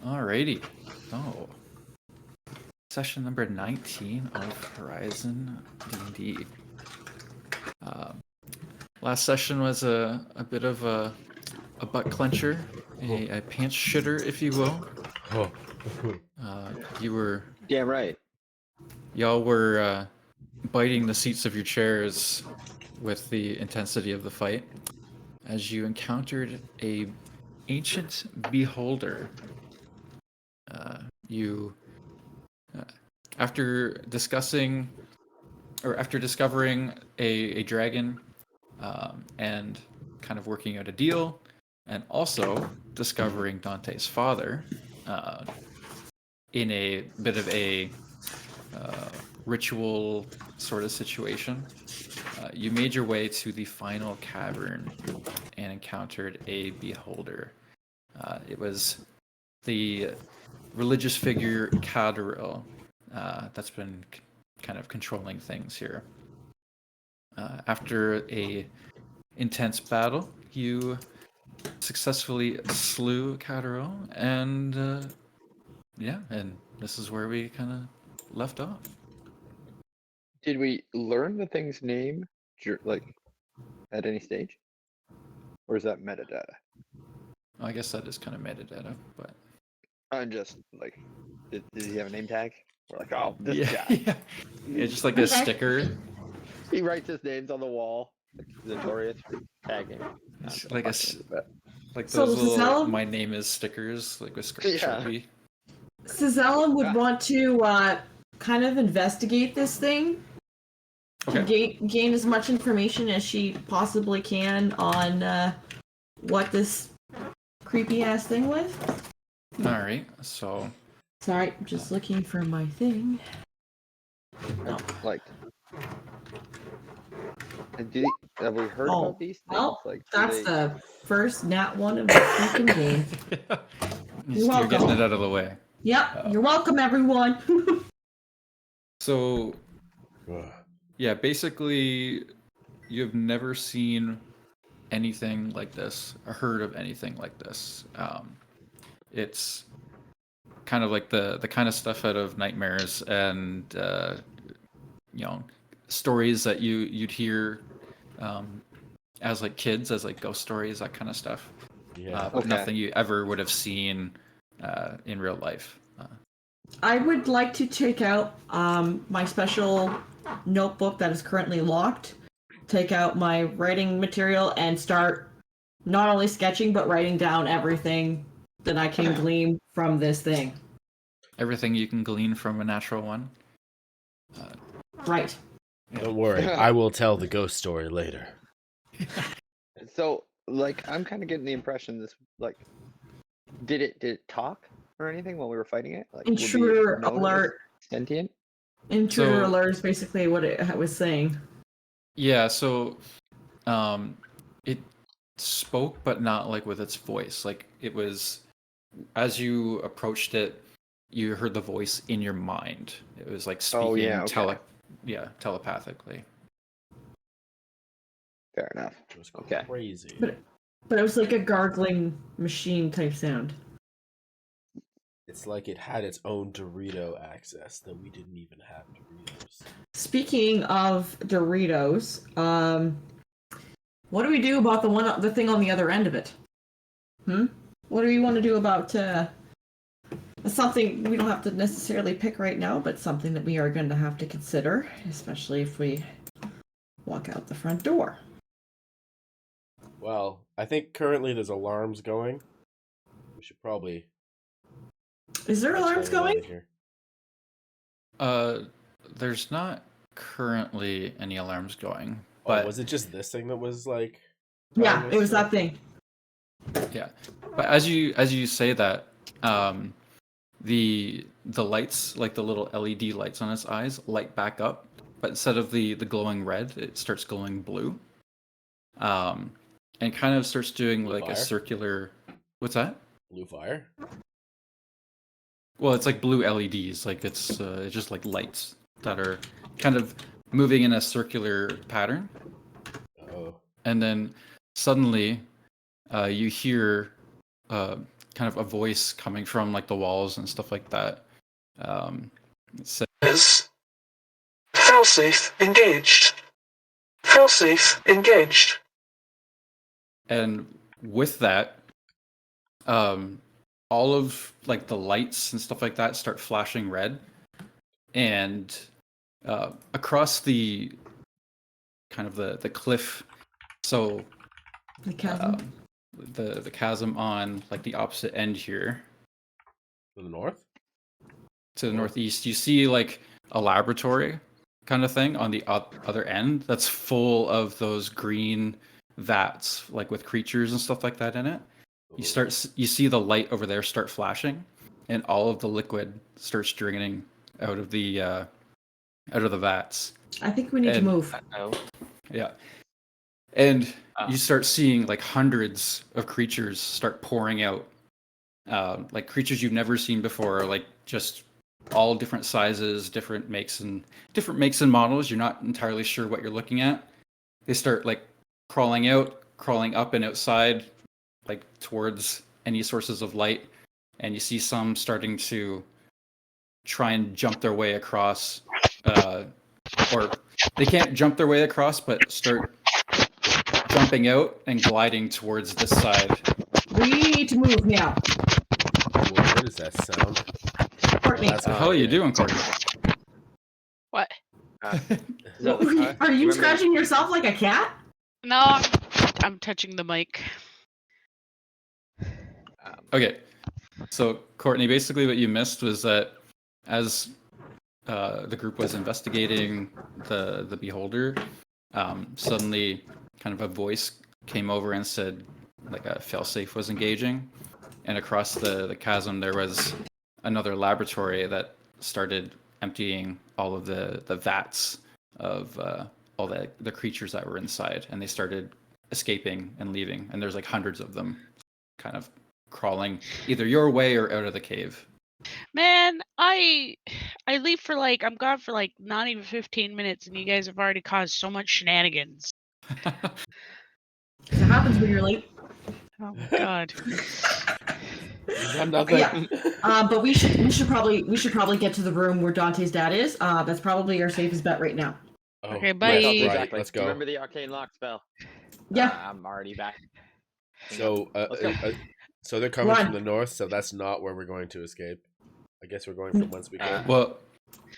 Alrighty. So, session number 19 of Horizon D&D. Last session was a bit of a butt clencher, a pants shitter, if you will. You were... Yeah, right. Y'all were biting the seats of your chairs with the intensity of the fight as you encountered a ancient beholder. After discussing, or after discovering a dragon, and kind of working out a deal, and also discovering Dante's father, in a bit of a ritual sort of situation, you made your way to the final cavern and encountered a beholder. It was the religious figure Cadoril that's been kind of controlling things here. After a intense battle, you successfully slew Cadoril, and and this is where we kind of left off. Did we learn the thing's name, like, at any stage? Or is that metadata? I guess that is kind of metadata, but... I'm just, like, did he have a name tag? We're like, oh, this yeah, guy. Yeah, just like a sticker. He writes his names on the wall. Like, notorious for tagging. Like like So those little Sazella? "My name is" stickers, like with Yeah. Sazella would want to kind of investigate this thing. Okay. Gain as much information as she possibly can on what this creepy ass thing was. All right. So. Sorry, I'm just looking for my thing. No. Like, have we heard about these things? Well, like, that's the first nat one of the freaking game. You're getting it out of the way. Yep, you're welcome, everyone. So, yeah, basically, you've never seen anything like this, or heard of anything like this. It's kind of like the kind of stuff out of nightmares and stories that you'd hear as like kids, as like ghost stories, that kind of stuff. Yeah. But nothing you ever would have seen in real life. I would like to take out my special notebook that is currently locked, take out my writing material, and start not only sketching but writing down everything that I can glean from this thing. Everything you can glean from a natural one. Right. Don't worry, I will tell the ghost story later. So, like, I'm kind of getting the impression this, like, did it talk or anything while we were fighting it? Like, Intruder alert. Sentient? Intruder alert is basically what it was saying. Yeah, so it spoke, but not like with its voice. Like, it was, as you approached it, you heard the voice in your mind. It was like speaking telepathically. Fair enough. It was crazy. But it was like a gargling machine type sound. It's like it had its own Dorito access that we didn't even have Doritos. Speaking of Doritos, what do we do about the thing on the other end of it? What do you want to do about something we don't have to necessarily pick right now, but something that we are going to have to consider, especially if we walk out the front door? Well, I think currently there's alarms going. We should probably... Is there alarms going? There's not currently any alarms going. But was it just this thing that was like? Yeah, it was that thing. Yeah, but as you say that, the lights, like the little LED lights on its eyes, light back up, but instead of the glowing red, it starts glowing blue. And kind of starts doing blue like fire? A circular. What's that? Blue fire. Well, it's like blue LEDs, like it's just like lights that are kind of moving in a circular pattern. Oh. And then suddenly, you hear kind kind of a voice coming from like the walls and stuff like that. It says, Failsafe engaged. Failsafe engaged. and with that, all of like the lights and stuff like that start flashing red, and across the kind of the cliff, so The chasm. the chasm on like the opposite end here To the north? to the northeast, you see like a laboratory kind of thing on the other end that's full of those green vats, like with creatures and stuff like that in it. You see the light over there start flashing, and all of the liquid starts draining out of the vats. I think we need to and- move. Oh, Yeah. And you start seeing like hundreds of creatures start pouring out. Like creatures you've never seen before, like just all different sizes, different makes and models. You're not entirely sure what you're looking at. They start like crawling out, crawling up and outside, like towards any sources of light. And you see some starting to try and jump their way across, or they can't jump their way across, but start jumping out and gliding towards this side. We need to move now. What is that sound? Courtney, That's What the hell are you doing, Courtney? What? so, are you remember- scratching yourself like a cat? No, I'm touching the mic. Okay, so Courtney, basically what you missed was that as the group was investigating the beholder, suddenly kind of a voice came over and said like a failsafe was engaging, and across the chasm there was another laboratory that started emptying all of the vats of all the creatures that were inside, and they started escaping and leaving, and there's like hundreds of them kind of crawling either your way or out of the cave. Man, I leave for like I'm gone for like not even 15 minutes, and you guys have already caused so much shenanigans. It happens when you're late. Oh my god. I'm nothing. Yeah. But we should probably get to the room where Dante's dad is. That's probably our safest bet right now. Oh, Okay, yes, bye. right. Exactly. Let's go. Remember the arcane lock spell? Yeah. I'm already back. So, Let's go. so they're coming Run. from the north, so that's not where we're going to escape. I guess we're going from whence we came. Well,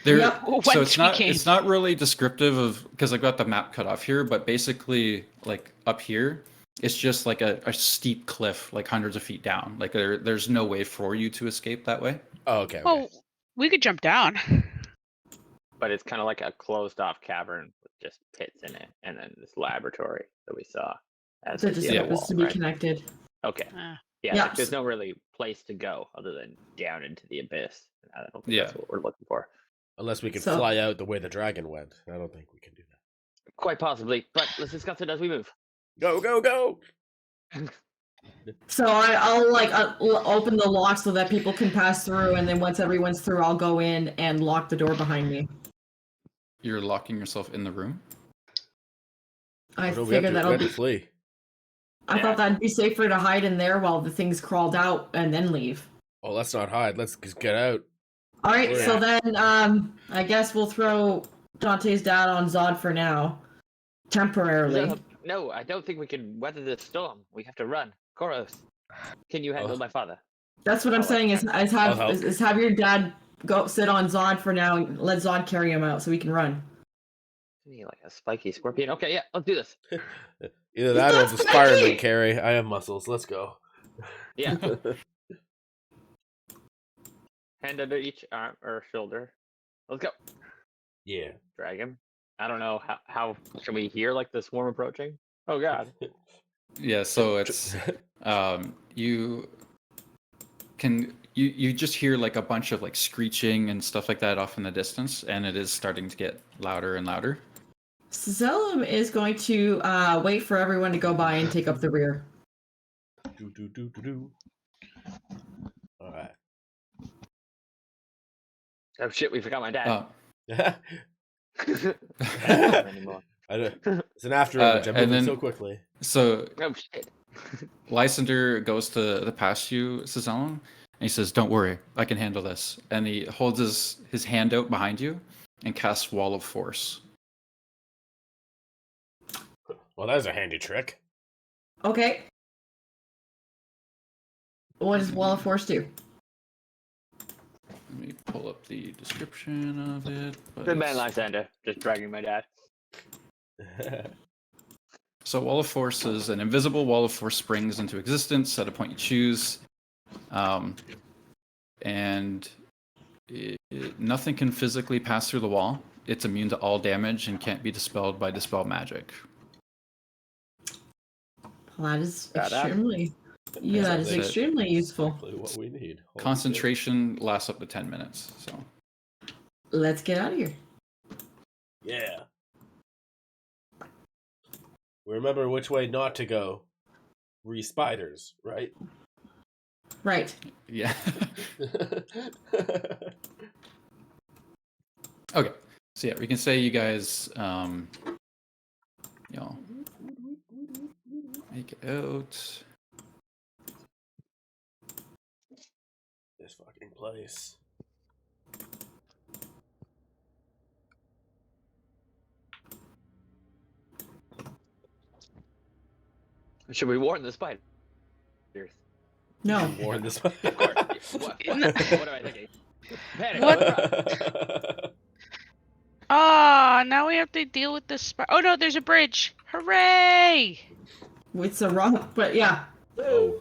there. Yep. So Once it's we not. came. It's not really descriptive of, because I've got the map cut off here. But basically, like up here, it's just like a steep cliff, like hundreds of feet down. Like there's no way for you to escape that way. Oh, okay. Oh, we could jump down. But it's kind of like a closed-off cavern with just pits in it, and then this laboratory that we saw. As They're we just see on the supposed wall, to be right? connected. Okay. Uh, Yeah. Yeah. Like, there's no really place to go other than down into the abyss. I don't think Yeah. that's what we're looking for. Unless we can So- fly out the way the dragon went. I don't think we can do that. Quite possibly, but let's discuss it as we move. Go, go, go! So I'll like open the lock so that people can pass through, and then once everyone's through, I'll go in and lock the door behind me. You're locking yourself in the room. I No, we have figure to, that'll we have be. to flee. I thought that'd be safer to hide in there while the things crawled out and then leave. Oh, let's not hide. Let's just get out. All right, so Yeah. then I guess we'll throw Dante's dad on Zod for now, temporarily. No, I don't think we can weather this storm. We have to run. Koros, can you handle Oh. my father? That's what I'm I'll saying. Is I'll help. have your dad go sit on Zod for now and let Zod carry him out so we can run. Me like a spiky scorpion. Okay, yeah, let's do this. Either that or That's just fireman Becky! carry. I have muscles. Let's go. Yeah. Hand under each arm or shoulder. Let's go. Yeah. Drag him. I don't know how should we hear like the swarm approaching? Oh god. Yeah. So it's you can you just hear like a bunch of like screeching and stuff like that off in the distance, and it is starting to get louder and louder. Selim is going to wait for everyone to go by and take up the rear. Do, do, do, do, do. All right. Oh shit, we forgot my dad. Uh, Anymore. I don't, it's an after image. I'm and moving then- so quickly. so Oh shit. Lysander goes to pass you, Cezanne, and he says, "Don't worry, I can handle this." And he holds his hand out behind you and casts Wall of Force. Well, that's a handy trick. Okay. What does Wall of Force do? Let me pull up the description of it. But Good man, it's- Lysander. Just dragging my dad. So Wall of Force is an invisible wall of force springs into existence at a point you choose. And nothing can physically pass through the wall. It's immune to all damage and can't be dispelled by dispel magic. Well, that is Badass. extremely. Yeah, that is That's it. extremely useful. Exactly what we need. Holy Concentration lasts up to 10 minutes. So Let's get out of here. shit. Yeah. We remember which way not to go. Spiders, right? Right. yeah. Okay. So yeah, we can say you guys, make it out. This fucking place. Should we warn the spiders? No. Warn this Of course. What am I thinking? Panic, What? run. Ah, now we have to deal with this. Oh no, there's a bridge! Hooray! It's a rock, but yeah. Oh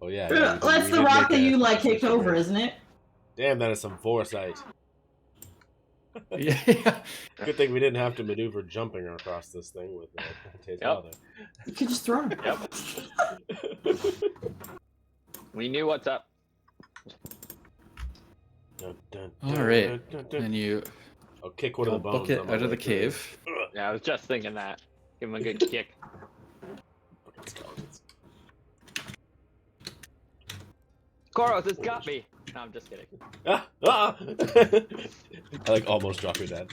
yeah. That's the rock that you like kicked over, isn't it? Damn, that is some foresight. Yeah. Good thing we didn't have to maneuver jumping across this thing with Tate's father. You could just throw it. Yep. We knew what's up. Dun, dun, All dun, right. dun, dun, dun. And you I'll kick one of the bones book it on my out of way the through. cave. Yeah, I was just thinking that. Give him a good kick. Fucking skeletons. Koros has got me. No, I'm just kidding. Ah! Ah! I like almost drop your dad.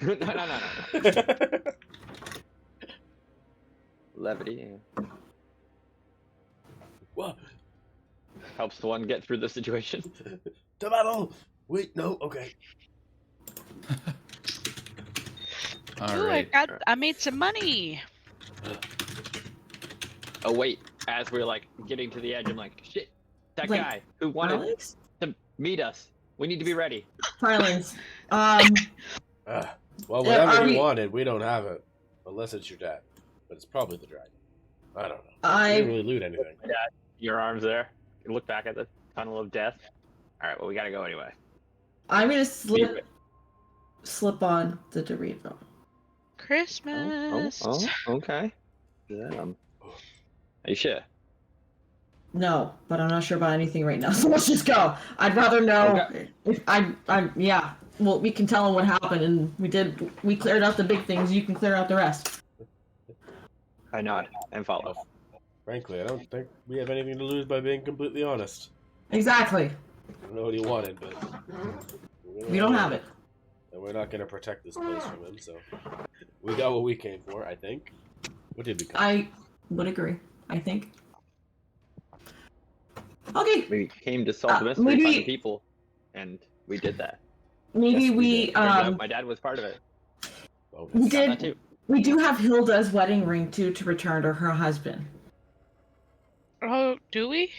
No. Levity What? helps the one get through the situation. To battle! Wait, no, okay. All Ooh, right. I made some money. Oh wait, as we're like getting to the edge, I'm like, shit, that Like, guy who wanted Alex? to meet us. We need to be ready. Silence. Well, Yeah, whatever are you we- wanted, we don't have it. Unless it's your dad. But it's probably the dragon. I don't know. We didn't really loot anything. Your arms there. You look back at the tunnel of death. All right, well we gotta go anyway. I'm gonna slip on the Dorito. Christmas. Okay. Are you sure? No, but I'm not sure about anything right now, so let's just go. I'd rather know if yeah. Well, we can tell him what happened, and we cleared out the big things. You can clear out the rest. I nod and follow. Frankly, I don't think we have anything to lose by being completely honest. Exactly. I don't know what he wanted, but We don't have it. And we're not going to protect this place from him, so we got what we came for, I think. What did we come? I would agree. I think. Okay. We came to solve the mystery, maybe- find the people, and we did that. Maybe Yes, we did. Turns out my dad was part of it. Oh, we Got that did. too. We do have Hilda's wedding ring too to return to her husband. Oh, do we?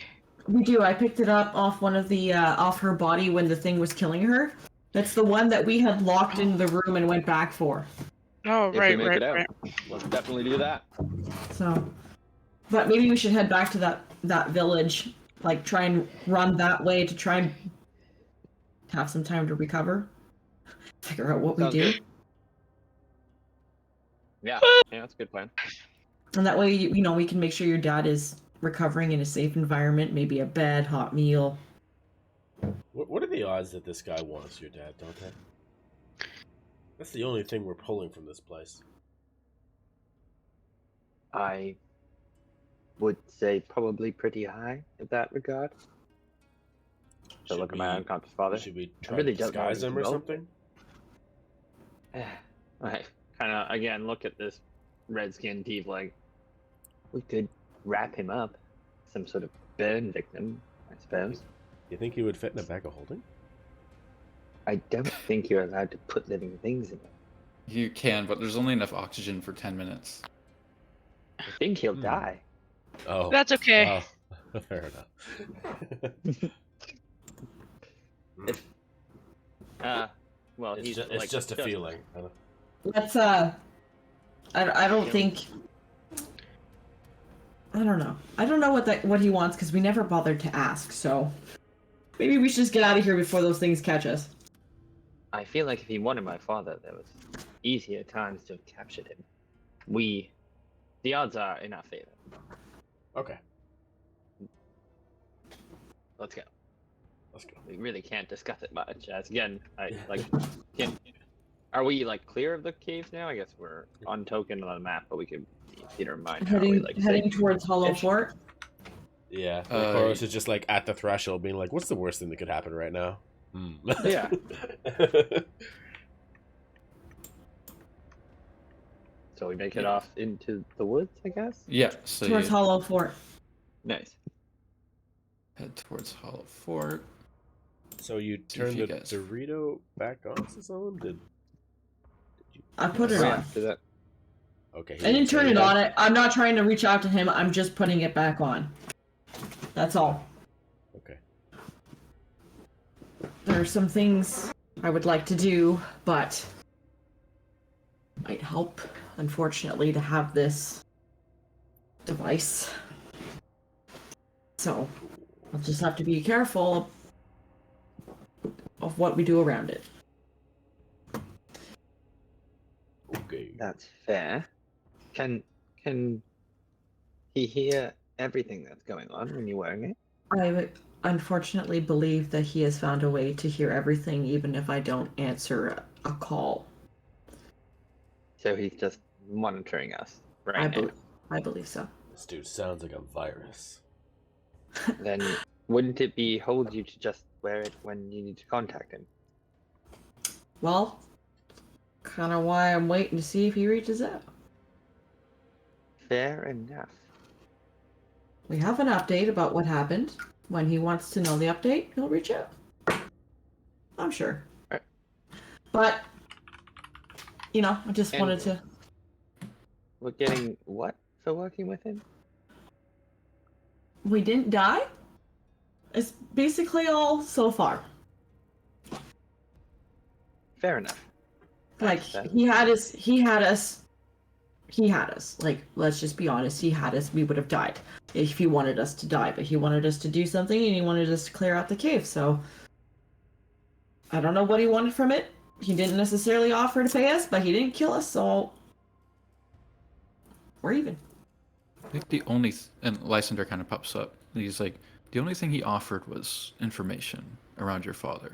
We do. I picked it up off one of the off her body when the thing was killing her. That's the one that we had locked in the room and went back for. Oh, If we right, make right, it out. right. Let's definitely do that. So, but maybe we should head back to that village. Like try and run that way to try and have some time to recover. Figure out what Sounds we do. good. Yeah, that's a good plan. And that way, we can make sure your dad is recovering in a safe environment, maybe a bed, hot meal. What are the odds that this guy wants your dad, don't they? That's the only thing we're pulling from this place. I would say probably pretty high in that regard. So Should look at my we- unconscious father. Should we try really to don't know disguise him or anything something? I kind of again look at this red-skinned tiefling. We could wrap him up, some sort of burn victim, I suppose. You think he would fit in a bag of holding? I don't think you're allowed to put living things in it. You can, but there's only enough oxygen for 10 minutes. I think he'll die. Oh, That's okay. wow. Fair enough. If, well, he's it's like, just a feeling. Let's I don't think. I don't know. I don't know what he wants because we never bothered to ask. So maybe we should just get out of here before those things catch us. I feel like if he wanted my father, there was easier times to have captured him. The odds are in our favor. Okay, Let's go. let's go. We really can't discuss it much. As again, are we like clear of the caves now? I guess we're on token on the map, but we could theater of mind. Heading towards Hollow Fort. Yeah, Chorus is just like at the threshold, being like, "What's the worst thing that could happen right now?" Yeah. So we make it off into the woods, I guess. Yeah, so Towards you Hollow Fort. Nice. head towards Hollow Fort. So you See if turn you the guys- Dorito back on to someone? Did you? I put it So on. after that, Okay. I didn't turn it on. I'm not trying to reach out to him. I'm just putting it back on. That's all. Okay. There are some things I would like to do, but might help, unfortunately, to have this device. So I'll just have to be careful of what we do around it. Okay. that's fair. Can he hear everything that's going on when you're wearing it? I unfortunately believe that he has found a way to hear everything, even if I don't answer a call. So he's just monitoring us right now. I believe so. This dude sounds like a virus. Then wouldn't it behold you to just wear it when you need to contact him? Well, kind of why I'm waiting to see if he reaches out. Fair enough. We have an update about what happened. When he wants to know the update, he'll reach out. I'm sure. Alright. But, I just wanted to. We're getting what for working with him? We didn't die? It's basically all so far. Fair enough. Like, That's- he had us. Like, let's just be honest, he had us. We would have died if he wanted us to die, but he wanted us to do something and he wanted us to clear out the cave, so I don't know what he wanted from it. He didn't necessarily offer to pay us, but he didn't kill us, so we're even. I think the only and Lysander kind of pops up. He's like, the only thing he offered was information around your father,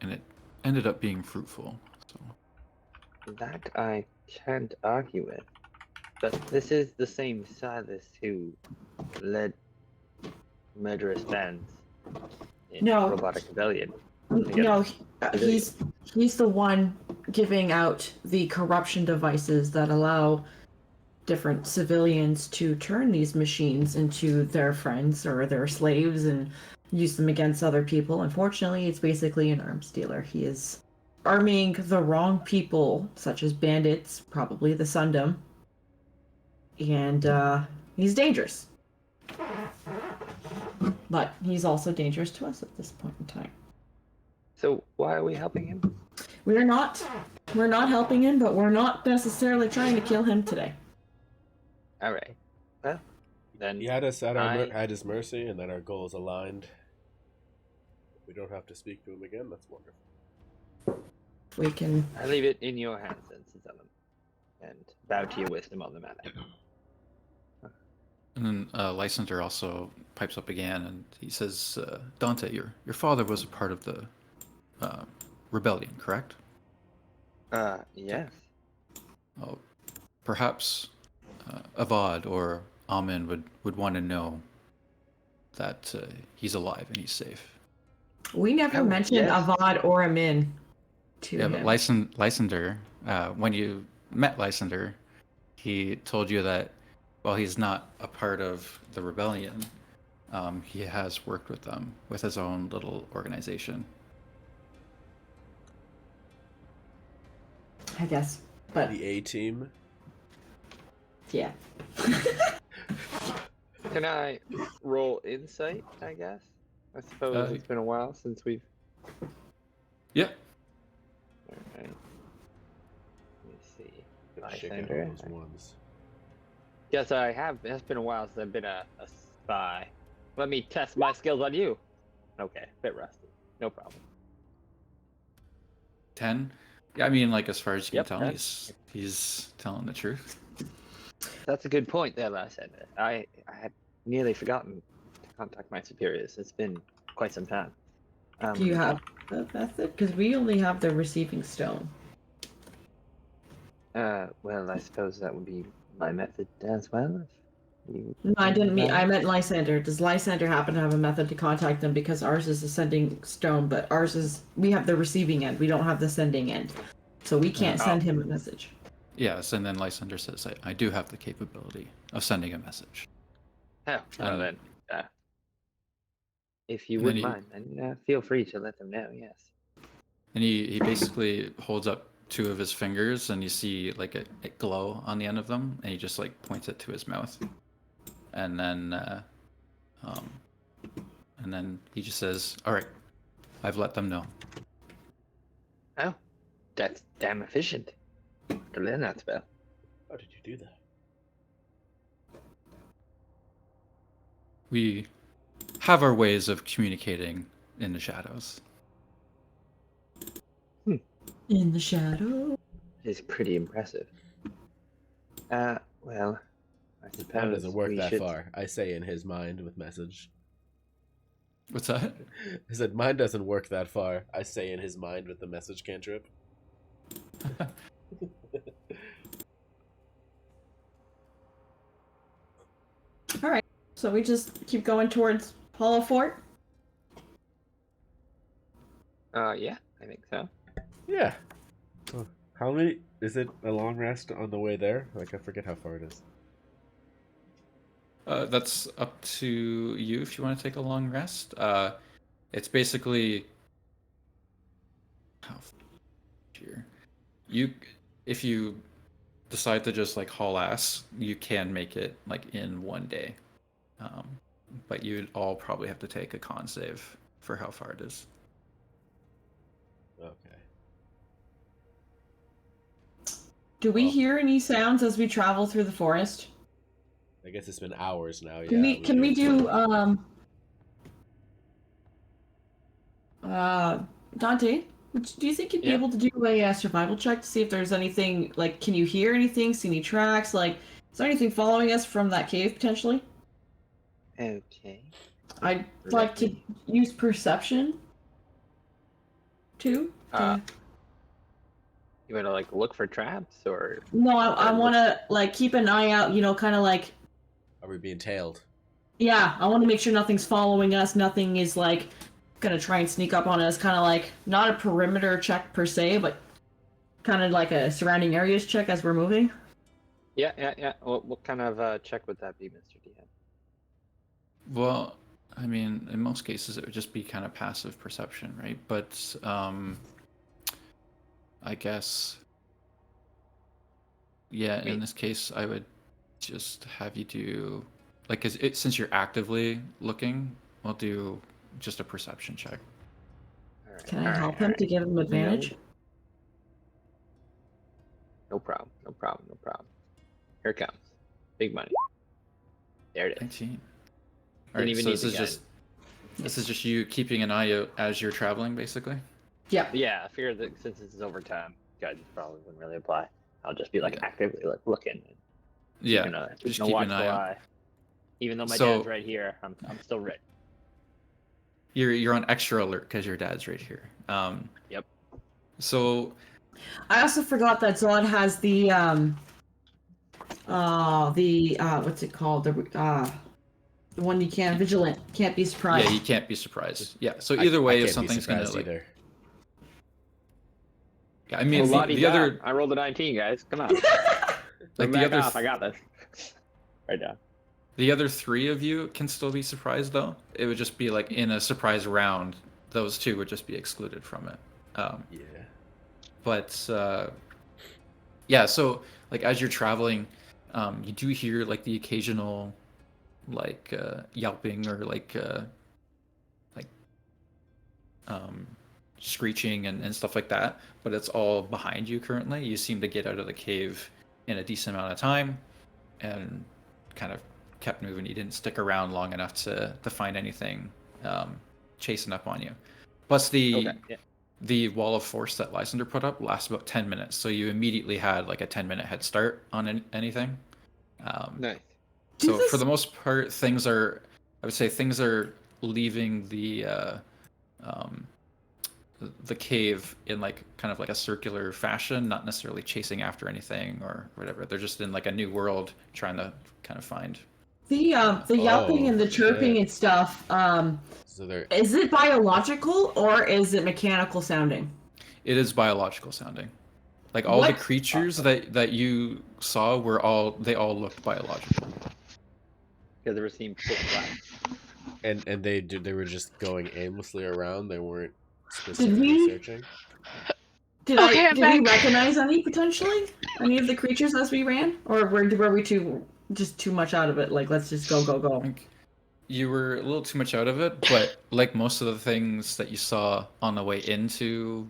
and it ended up being fruitful. So That I can't argue with. But this is the same Silas who led murderous bands in No. Robotic Rebellion. No, he's the one giving out the corruption devices that allow different civilians to turn these machines into their friends or their slaves and use them against other people. Unfortunately, it's basically an arms dealer. He is arming the wrong people, such as bandits, probably the Sundom, and he's dangerous. But he's also dangerous to us at this point in time. So why are we helping him? We're not helping him, but we're not necessarily trying to kill him today. Alright. Well, then He had us at at his mercy, and then our goals aligned. We don't have to speak to him again. That's wonderful. We can. I leave it in your hands then, Cezellum, and bow to your wisdom on the matter. and then Lysander also pipes up again, and he says, Dante, your father was a part of the rebellion, correct? Yes. Oh, perhaps Avad or Amin would want to know that he's alive and he's safe. We never Oh, mentioned yes. Avad or Amin to Yeah, him. but Lysander, when you met Lysander, he told you that while he's not a part of the rebellion, he has worked with them with his own little organization. I guess. But The A team. yeah. Can I roll insight, I guess? I suppose it's been a while since we've... Yeah. Alright. Let me see. Shake out Lysander. those ones. Yes, I have. It's been a while since I've been a spy. Let me test my skills on you. Okay, bit rusty. No problem. 10. Yeah, I mean, like, as far as you Yep, can tell, 10. he's telling the truth. That's a good point there, Lysander. I had nearly forgotten to contact my superiors. It's been quite some time. Do you have a method? Because we only have the receiving stone. Well, I suppose that would be my method as well. If you No, I didn't mean. know. I meant Lysander. Does Lysander happen to have a method to contact them? Because ours is the sending stone, but ours is we have the receiving end. We don't have the sending end, so we can't send him a message. Yes, and then Lysander says, I do have the capability of sending a message. Oh, well And- then, if you And wouldn't then mind, then feel free to let them know. Yes. And he basically holds up 2 of his fingers, and you see like a glow on the end of them, and he just like points it to his mouth, and then he just says, "All right, I've let them know." Oh, that's damn efficient. To learn that spell. How did you do that? We have our ways of communicating in the shadows. In the shadow. It's pretty impressive. Well, I suppose That doesn't work we that should... far. I say in his mind with message. What's that? I said mine doesn't work that far. I say in his mind with the message cantrip. All right. So we just keep going towards Hollow Fort. Yeah, I think so. Yeah. So how many? Is it a long rest on the way there? Like I forget how far it is. That's up to you if you want to take a long rest. It's basically how here. If you decide to just like haul ass, you can make it like in one day. But you'd all probably have to take a con save for how far it is. Okay. Do we Well- hear any sounds as we travel through the forest? I guess it's been hours now. Can we do Dante? Do you think you'd be Yeah. able to do a survival check to see if there's anything like? Can you hear anything? See any tracks? Like, is there anything following us from that cave potentially? Okay. I'd like to use perception. Too. You want to like look for traps or? No, I want to like keep an eye out. You know, kind of like. Are we being tailed? Yeah, I want to make sure nothing's following us. Nothing is like gonna try and sneak up on us. Kind of like not a perimeter check per se, but kind of like a surrounding areas check as we're moving. Yeah. What kind of check would that be, Mr. DM? Well, I mean, in most cases, it would just be kind of passive perception, right? But I guess, yeah, in this case, I would just have you do, like, since you're actively looking, we'll do just a perception check. Alright, Can I help him to give him advantage? No problem. Here it comes. Big money. There it is. 19. Didn't Alright, even so need this the is guidance. this is just you keeping an eye out as you're traveling, basically. Yeah. Yeah, I figured that since this is overtime, guidance probably wouldn't really apply. I'll just be like Yeah. actively like looking. And Yeah, keeping just a keep an watchful eye out. eye. Even though my So- dad's right here, I'm still ready. You're on extra alert because your dad's right here. Yep. So I also forgot that Zod has the what's it called? The one you can't vigilant, can't be surprised. yeah, you can't be surprised. Yeah. So either way, if something's gonna like, either. yeah, I mean, Well, the other I rolled a 19, guys. Come on. like Like the other off. I got this. right now. The other 3 of you can still be surprised, though. It would just be like in a surprise round. Those 2 would just be excluded from it. Yeah. But yeah, so like as you're traveling, you do hear like the occasional like yelping or like screeching and stuff like that. But it's all behind you currently. You seem to get out of the cave in a decent amount of time, and kind of kept moving. You didn't stick around long enough to find anything chasing up on you. Plus Okay. Yeah. the wall of force that Lysander put up lasts about 10 minutes, so you immediately had like a 10-minute head start on anything. Nice. So for the most part, I would say things are leaving the cave in like kind of like a circular fashion, not necessarily chasing after anything or whatever. They're just in like a new world trying to kind of find. The yelping and the chirping shit. and stuff. So they're Is it biological or is it mechanical sounding? It is biological sounding. Like all the What? creatures that you saw they all looked biological. You guys ever seen Pitch Black? and they were just going aimlessly around. They weren't we- specifically searching. Did Okay, I'm did we back. recognize any potentially? Any of the creatures as we ran? Or were we too much out of it? Like let's just go. Like, you were a little too much out of it, but like most of the things that you saw on the way into,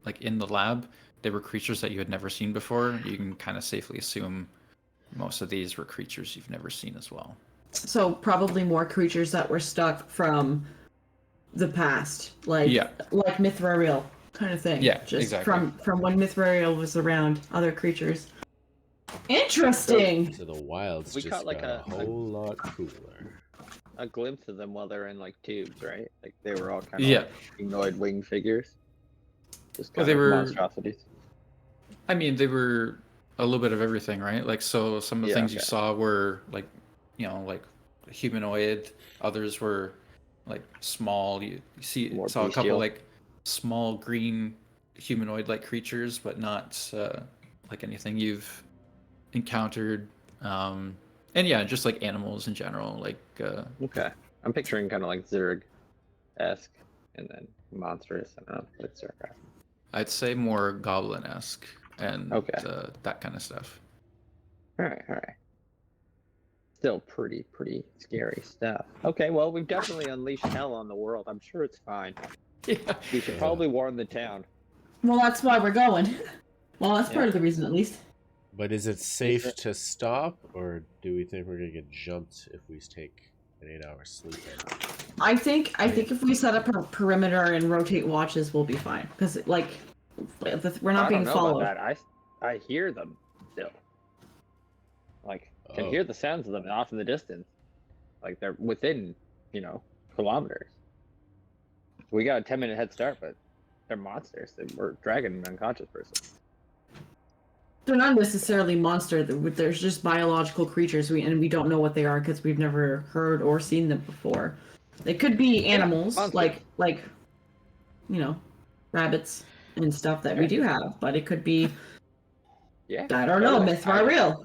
like in the lab, they were creatures that you had never seen before. You can kind of safely assume most of these were creatures you've never seen as well. So probably more creatures that were stuck from the past, like Yeah. like Mithrariel kind of thing. Yeah, just exactly. from when Mithrariel was around, other creatures. Interesting. So the wilds We just caught, like, got a a- whole lot cooler. A glimpse of them while they're in like tubes, right? Like they were all kind of Yeah. like humanoid wing figures. Just Well, kind they of were- monstrosities. I mean, they were a little bit of everything, right? Like, so some of the Yeah, things you okay. saw were like, like humanoid. Others were like small. You More saw a couple bestial. like small green humanoid-like creatures, but not like anything you've encountered. And yeah, just like animals in general. Like, Okay. I'm picturing kind of like Zerg-esque and then monstrous. I don't know if it's sarcasm. I'd say more goblin-esque and Okay. that kind of stuff. All right. Still pretty scary stuff. Okay, well, we've definitely unleashed hell on the world. I'm sure it's fine. Yeah. We should probably warn the town. Well, that's why we're going. Well, that's part Yeah. of the reason, at least. But is it safe it- to stop, or do we think we're gonna get jumped if we take an 8-hour sleep in? I think if we set up a perimeter and rotate watches, we'll be fine. Because like, we're not I being don't know followed. about that. I hear them still. Like, can Oh. hear the sounds of them off in the distance. Like they're within, kilometers. We got a 10-minute head start, but they're monsters. We're dragging an unconscious person. They're not necessarily monster. There's just biological creatures, and we don't know what they are because we've never heard or seen them before. They could be animals, monsters. like rabbits and stuff that we do have, but it could be Yeah. I don't know, totally. Mithrariel.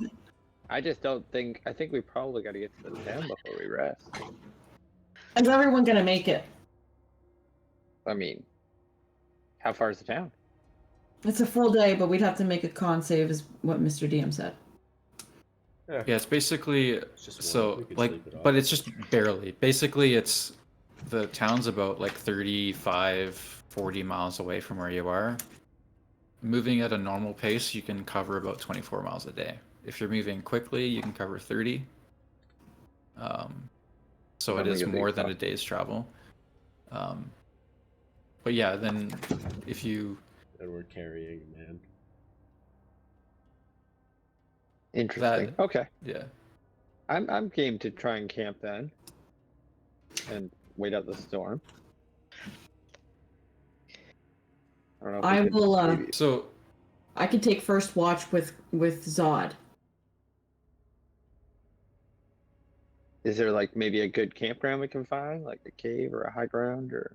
I just don't think. I think we probably got to get to the town before we rest. Is everyone gonna make it? I mean, how far is the town? It's a full day, but we'd have to make a con save, is what Mr. DM said. Yeah, it's basically It's just one. so We could like, sleep it off. but it's just barely. Basically, it's the town's about like 35, 40 miles away from where you are. Moving at a normal pace, you can cover about 24 miles a day. If you're moving quickly, you can cover 30. So it Probably is gonna be more than a fun. day's travel. But yeah, then if you And we're carrying, man. Interesting. Okay, yeah. I'm game to try and camp then, and wait out the storm. I don't know. If I we can will, maybe- So I can take first watch with Zod. Is there like maybe a good campground we can find, like a cave or a high ground, or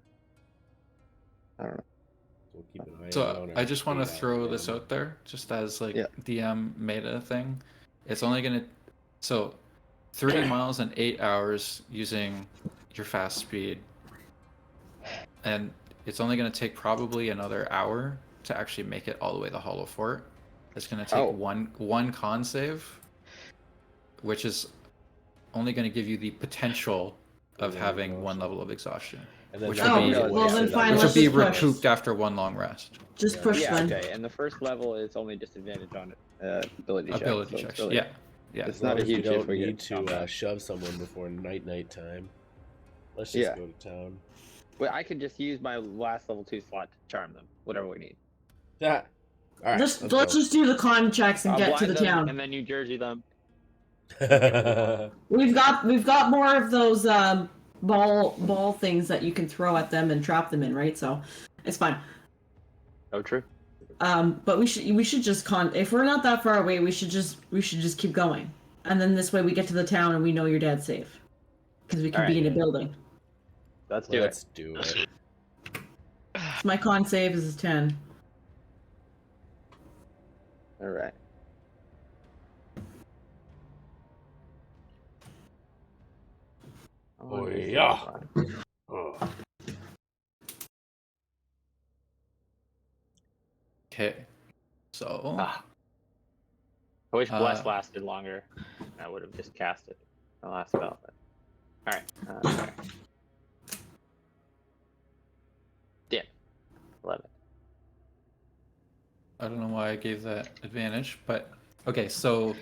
I don't know. So we'll keep an eye out So on I our just want to 8-hour throw this run. out there, just as like Yeah. DM meta thing. It's only gonna, so 30 miles in 8 hours using your fast speed, and it's only going to take probably another hour to actually make it all the way to Hollow Fort. It's going to take Oh. one con save, which is only going to give you the potential of Yeah, having one exhaustion. level of exhaustion, And then which that will Oh, be no, well then yeah, fine, which will let's be just push. recouped after one long rest. Just Yeah. push Yeah, then. okay. And the first level is only disadvantage on ability checks. Ability so it's checks. really- Yeah. Yeah. It's As not long a as we huge if don't we need get to combat. shove someone before night time. Let's just Yeah. go to town. Well, I could just use my last level 2 slot to charm them. Whatever we need. Yeah. All right. Let's go. just do the con checks and I'll get to blind the them town. and then New Jersey them. We've got more of those ball things that you can throw at them and trap them in, right? So it's fine. Oh, true. But we should just if we're not that far away, we should just keep going, and then this way we get to the town and we know your dad's safe because we can Alright. be in a building. Let's do it. Let's do it. So my con save is 10. All right. Oh, yeah. Oh. Okay. So Ah. I wish Bless Uh, lasted longer. I would have just cast it the last spell. But... All right. Yeah. 11. I don't know why I gave that advantage, but okay. So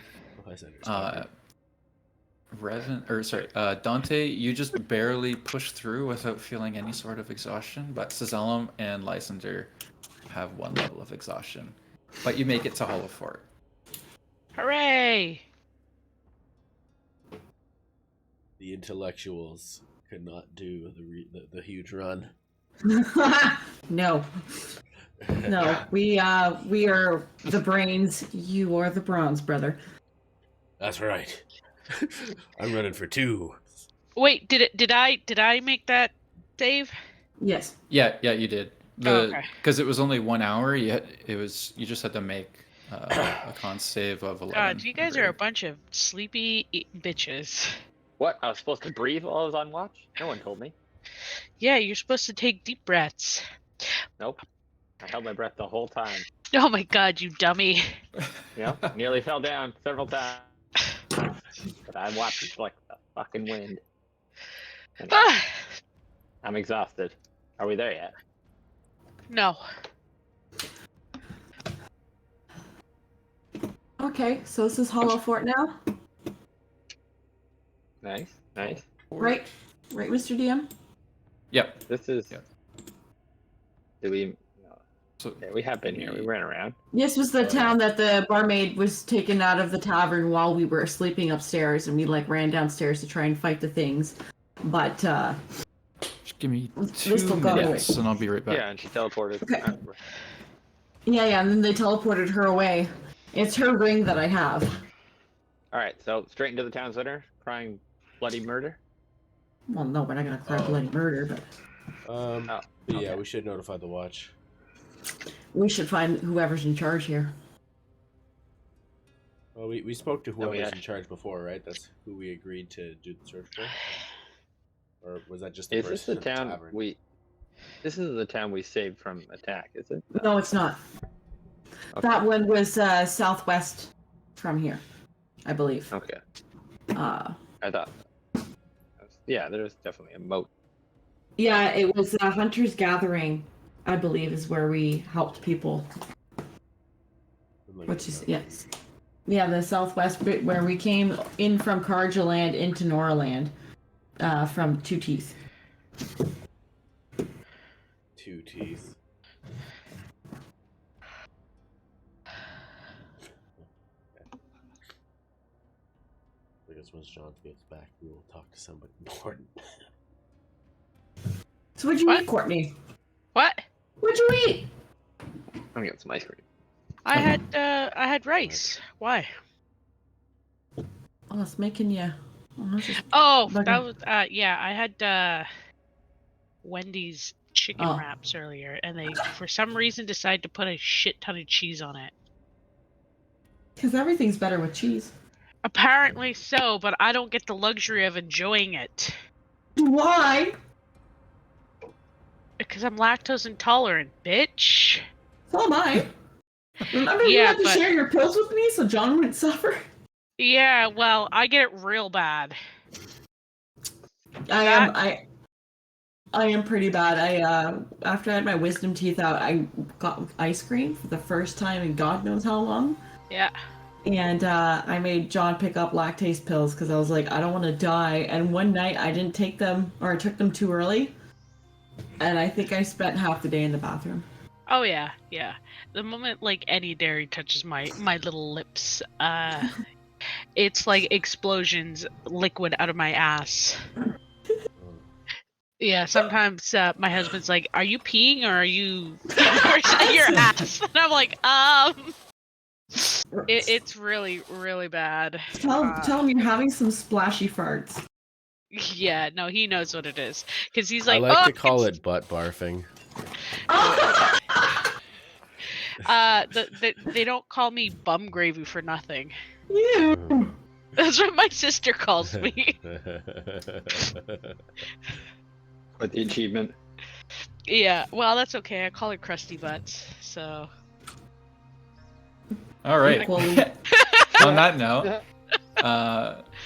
Dante, you just barely pushed through without feeling any sort of exhaustion, but Cezellum and Lysander have 1 level of exhaustion. But you make it to Hollow Fort. Hooray! The intellectuals could not do the huge run. No, we are the brains. You are the bronze, brother. That's right. I'm running for 2. Wait, did I make that save? Yes. Yeah, you did. Okay. Because it was only 1 hour. You just had to make a con save of 11. God, you guys are a bunch of sleepy bitches. What? I was supposed to breathe while I was on watch? No one told me. Yeah, you're supposed to take deep breaths. Nope. I held my breath the whole time. Oh my god, you dummy. Nearly fell down several times. But I watched like the fucking wind. Anyway, I'm exhausted. Are we there yet? No. Okay, so this is Hollow Fort now, Nice. right? Right, Mr. DM? Yep. This is. Yeah. Did we? No. So Yeah, we have been here. We ran around. This was the town that the barmaid was taken out of the tavern while we were sleeping upstairs, and we ran downstairs to try and fight the things. But just give me This 2 will go minutes, and I'll be right back. Yeah, and she teleported. Okay. yeah, and then they teleported her away. It's her ring that I have. All right, so straight into the town center, crying bloody murder. Well, no, we're not gonna cry bloody murder, but Oh, yeah, okay. we should notify the watch. we should find whoever's in charge here. Well, we spoke to Oh, whoever's yeah. in charge before, right? That's who we agreed to do the search for. Or was that just the Is this person the at the town tavern? we? This is the town we saved from attack, is it? No, it's not. Okay. That one was southwest from here, I believe. Okay. Uh, I thought. Yeah, there's definitely a moat. yeah, it was Hunter's Gathering, I believe, is where we helped people. Which is yes, yeah, the southwest bit where we came in from Carjaland into Noraland, from Two Teeth. 2 teeth. I guess once John gets back, we will talk to somebody important. So what'd you What? eat, Courtney? What? What'd you eat? I'm gonna get some ice cream. I had rice. Why? Oh, it's making you. Oh, it's just... Oh, Like that a- was yeah. I had Wendy's chicken Oh. wraps earlier, and they for some reason decided to put a shit ton of cheese on it. Because everything's better with cheese. Apparently so, but I don't get the luxury of enjoying it. Why? Because I'm lactose intolerant, bitch. So am I. Remember you Yeah, had to but- share your pills with me so John wouldn't suffer? Yeah, well, I get it real bad. I am pretty bad. After I had my wisdom teeth out, I got ice cream for the first time in God knows how long. Yeah. And I made John pick up lactase pills because I was like, I don't want to die. And one night I didn't take them, or I took them too early. And I think I spent half the day in the bathroom. Oh yeah, yeah. The moment like any dairy touches my little lips, it's like explosions, liquid out of my ass. Yeah, sometimes my husband's like, "Are you peeing or are you out your ass?" And I'm like, it's really, really bad. Tell him you're having some splashy farts. Yeah, no, he knows what it is because he's I like, like "Oh, to call it's- it butt barfing. they don't call me bum gravy for nothing. Ew. That's what my sister calls me." With the achievement. Yeah, well, that's okay. I call her crusty butts. So All right. Equally. On that note,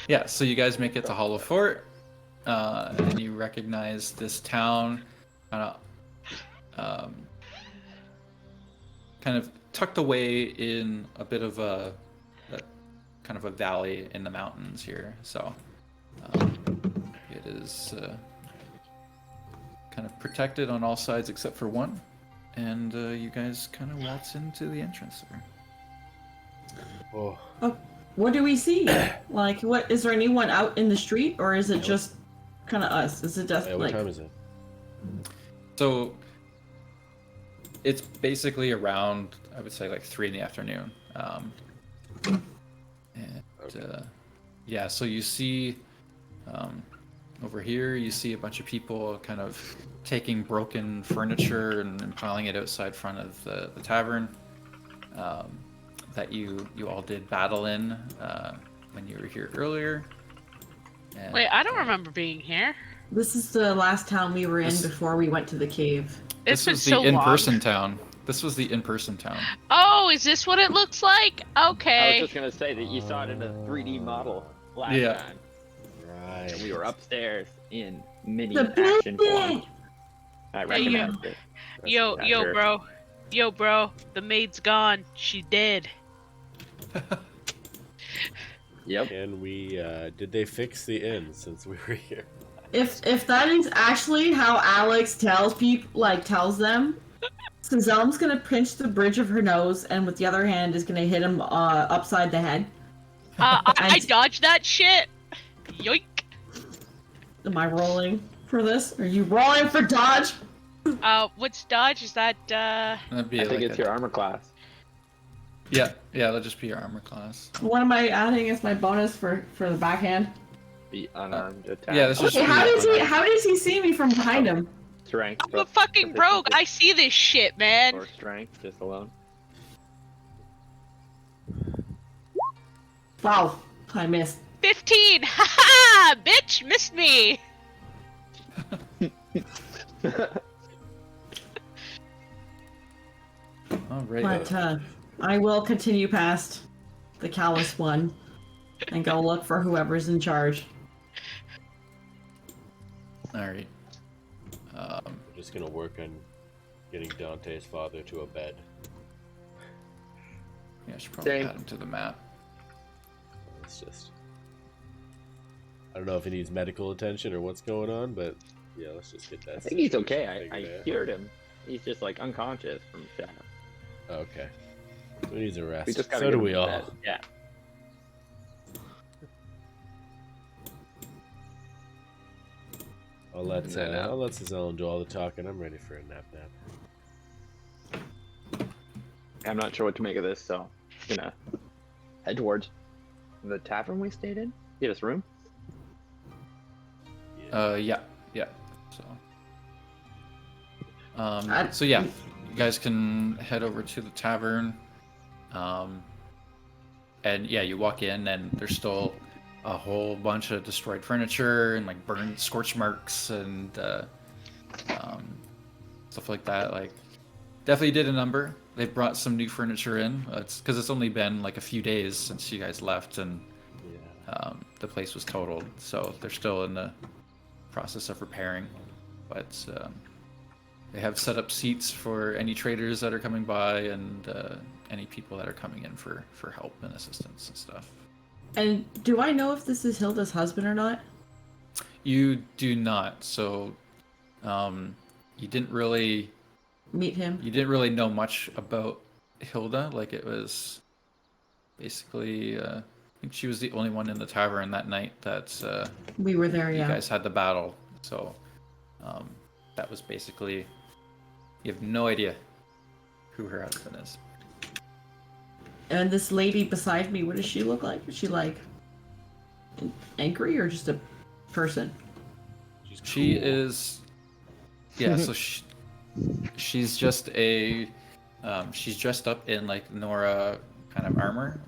yeah. So you guys make it to Hollow Fort, and you recognize this town, kind of tucked away in a bit of a kind of a valley in the mountains here. So it is kind of protected on all sides except for one, and you guys kind of waltz into the entrance there. Oh, What do we see? Like, what is there anyone out in the street, or is it just kind of us? Is it just yeah, what like? time is it? So it's basically around, I would say, like 3 in the afternoon. Yeah, so you see over here, you see a bunch of people kind of taking broken furniture and piling it outside front of the tavern that you all did battle in when you were here earlier. And, wait, I don't remember being here. This is the last town we were in This- before we went to the cave. It's This been was so the long. in-person town. This was the in-person town. Oh, is this what it looks like? I was Okay. just gonna say that you saw it in a 3D model last Yeah. time. Right. And we were upstairs in mini The action form. building! I Hey, you- recognized it. Yo, sure. bro. Yo, bro. The maid's gone. She dead. Yep. Can we? Did they fix the inn since we were here? If that is actually how Alex tells people, like tells them, Sazelm's gonna pinch the bridge of her nose, and with the other hand is gonna hit him upside the head. I And- dodged that shit. Yoink. Am I rolling for this? Are you rolling for dodge? What's dodge? Is that That'd be I think like it's your armor class. Yeah, that'll just be your armor class. What am I adding as my bonus for the backhand? The unarmed attack. yeah, this is- Okay, how does he see me from behind him? Strength. I'm a fucking rogue. I see this shit, man. Or strength, just alone. Wow, I missed. 15. Haha, bitch, missed me. All right. But I will continue past the callous one and go look for whoever's in charge. All right. We're just gonna work on getting Dante's father to a bed. Yeah, I should probably Same. add him to the map. It's just. I don't know if he needs medical attention or what's going on, but yeah, let's just get that. I think he's okay. figured I out. cured him. He's just like unconscious from shadow. Okay. So he needs a rest. We just gotta So get do him we to all. bed. Yeah. I'll let Yeah. I'll let Cezanne do all the talking. I'm ready for a nap. I'm not sure what to make of this, so I'm gonna head towards the tavern we stayed in. Get us room. Yeah. So yeah, you guys can head over to the tavern. And yeah, you walk in and there's still a whole bunch of destroyed furniture and like burned scorch marks and stuff like that. Like, definitely did a number. They've brought some new furniture in. It's because it's only been like a few days since you guys left, and Yeah. the place was totaled. So they're still in the process of repairing. But they have set up seats for any traders that are coming by and any people that are coming in for help and assistance and stuff. And do I know if this is Hilda's husband or not? You do not. So you didn't really Meet him? know much about Hilda. Like, it was basically I think she was the only one in the tavern that night that We were there, you yeah. guys had the battle. So that was basically, you have no idea who her husband is. And this lady beside me, what does she look like? Is she like angry or just a person? She cool. is, yeah. So she's just a she's dressed up in like Nora kind of armor.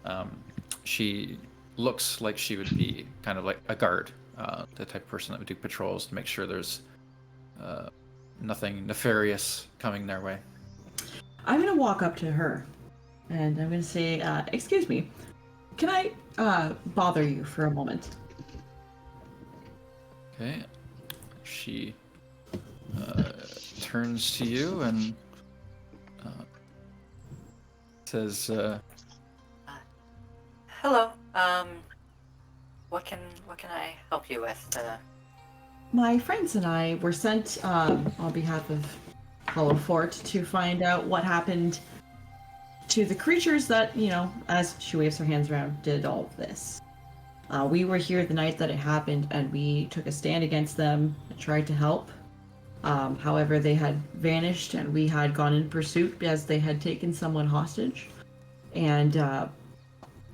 She looks like she would be kind of like a guard, the type of person that would do patrols to make sure there's nothing nefarious coming their way. I'm gonna walk up to her and I'm gonna say, excuse me, can I bother you for a moment? Okay. She turns to you and says, Hello. What can I help you with? My friends and I were sent on behalf of Hollow Fort to find out what happened to the creatures that, you know, as she waves her hands around, did all of this. We were here the night that it happened, and we took a stand against them and tried to help. However, they had vanished, and we had gone in pursuit as they had taken someone hostage. And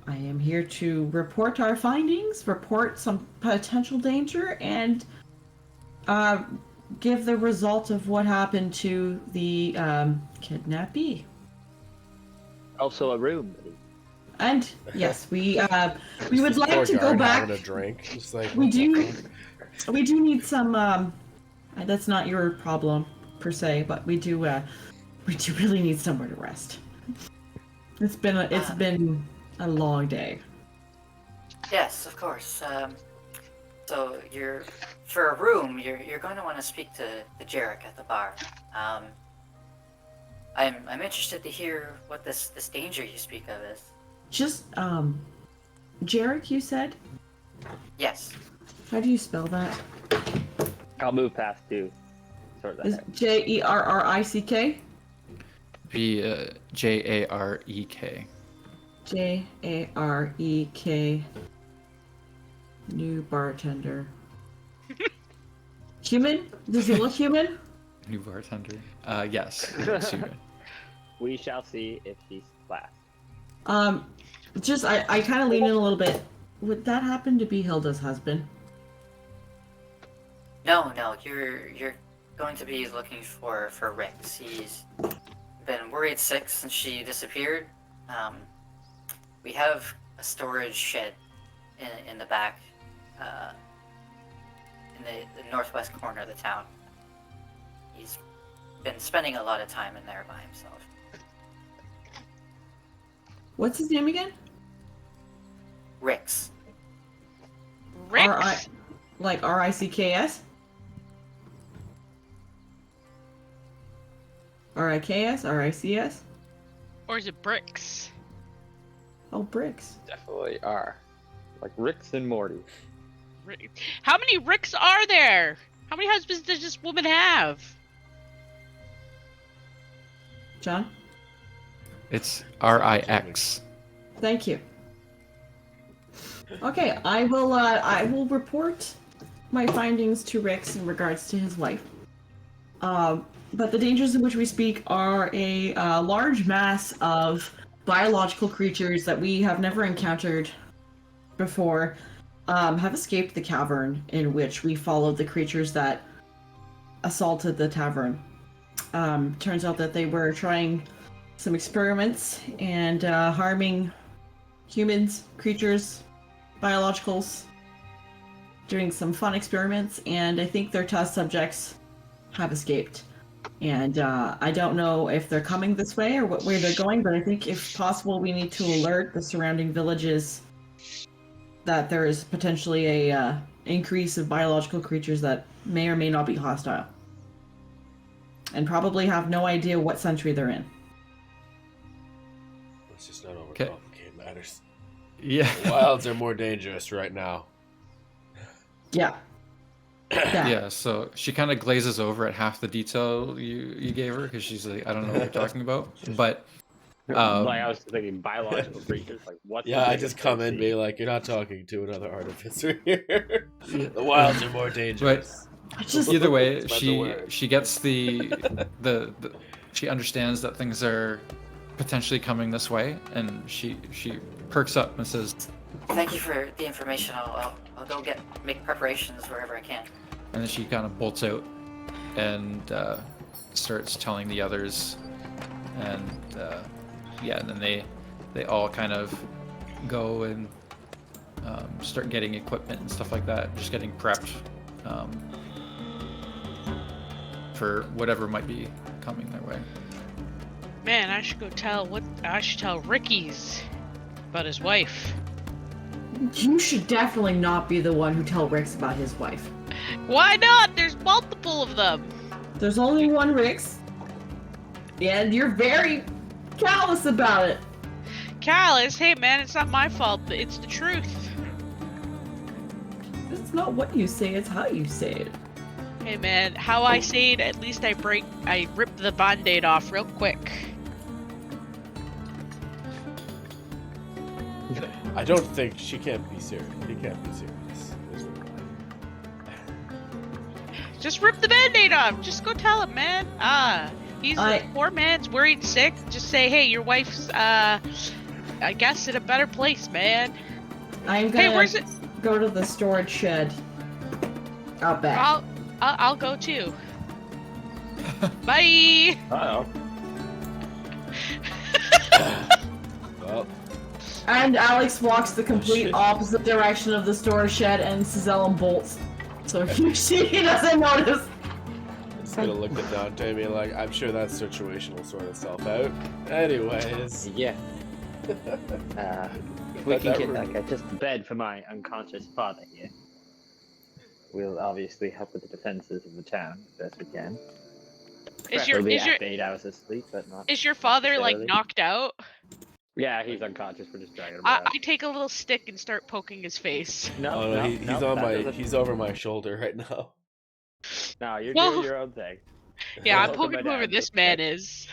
I am here to report our findings, report some potential danger, and give the result of what happened to the kidnappee. Also a room. And yes, we would This like poor to go guard back. having a drink. Just like, We what the do. fuck? We do need some. That's not your problem per se, but we do really need somewhere to rest. It's been a long day. Yes, of course. So you're for a room. You're going to want to speak to Jarek at the bar. I'm interested to hear what this danger you speak of is. Just Jarek, you said? Yes. How do you spell that? I'll move past two. Sort that Is out. Jerrick? be Jarek. Jarek. New bartender. Human? Does he look human? New bartender. Yes. Human. We shall see if she's class. Just I kind of lean in a little bit. Would that happen to be Hilda's husband? No, you're going to be looking for Rix. He's been worried sick since she disappeared. We have a storage shed in the back, in the northwest corner of the town. He's been spending a lot of time in there by himself. What's his name again? Rix. Ricks? Like Ricks? Riks? Rics? Or is it bricks? Oh, bricks. Definitely are. Like Ricks and Morty. How many Ricks are there? How many husbands does this woman have? John? It's Rix. Thank you. Okay, I will report my findings to Rix in regards to his wife. But the dangers in which we speak are a large mass of biological creatures that we have never encountered before, have escaped the cavern in which we followed the creatures that assaulted the tavern. Turns out that they were trying some experiments and harming humans, creatures, biologicals, doing some fun experiments, and I think their test subjects have escaped. And I don't know if they're coming this way or what way they're going, but I think if possible, we need to alert the surrounding villages that there is potentially a increase of biological creatures that may or may not be hostile. And probably have no idea what century they're in. Let's just not Okay. overcomplicate matters. Yeah. The wilds are more dangerous right now. Yeah. Yeah, so she kind of glazes over at half the detail you gave her because she's like, I don't know what you're talking about. But like I was thinking biological creatures. Like what? Yeah, I just come in and be like, you're not talking to another artificer here. The wilds are more dangerous. either way, Spread the word. she gets the she understands that things are potentially coming this way, and she perks up and says, Thank you for the information. I'll go make preparations wherever I can. and then she kind of bolts out and starts telling the others, and and then they all kind of go and start getting equipment and stuff like that, just getting prepped for whatever might be coming their way. Man, I should tell Ricky's about his wife. You should definitely not be the one who tell Rix about his wife. Why not? There's multiple of them. There's only one Rix, and you're very callous about it. Callous, hey man, it's not my fault. It's the truth. It's not what you say, it's how you say it. Hey man, how I say it, at least I rip the band-aid off real quick. I don't think she can't be serious. He can't be serious. Just rip the band-aid off. Just go tell him, man. He's a poor man's worried sick. Just say, hey, your wife's, I guess in a better place, man. I'm gonna where's it? go to the storage shed out back. I'll go too. Bye. Uh-oh. Well, And Alex walks the complete opposite direction of the storage shed, and Suzelle bolts. So she doesn't notice. I'm just gonna look at Dante and be like, I'm sure that situation will sort itself out. Anyways. Yeah. If we can get like just a bed for my unconscious father here, we'll obviously help with the defenses of the town as best we can. Preferably after 8 hours of sleep, but not. Is your father like necessarily. knocked out? Yeah, he's unconscious. We're just dragging him I around. take a little stick and start poking his face. No, He's over my shoulder right now. No, you're Well- doing your own thing. Yeah, I'm Welcome poking my whoever dad. this man is.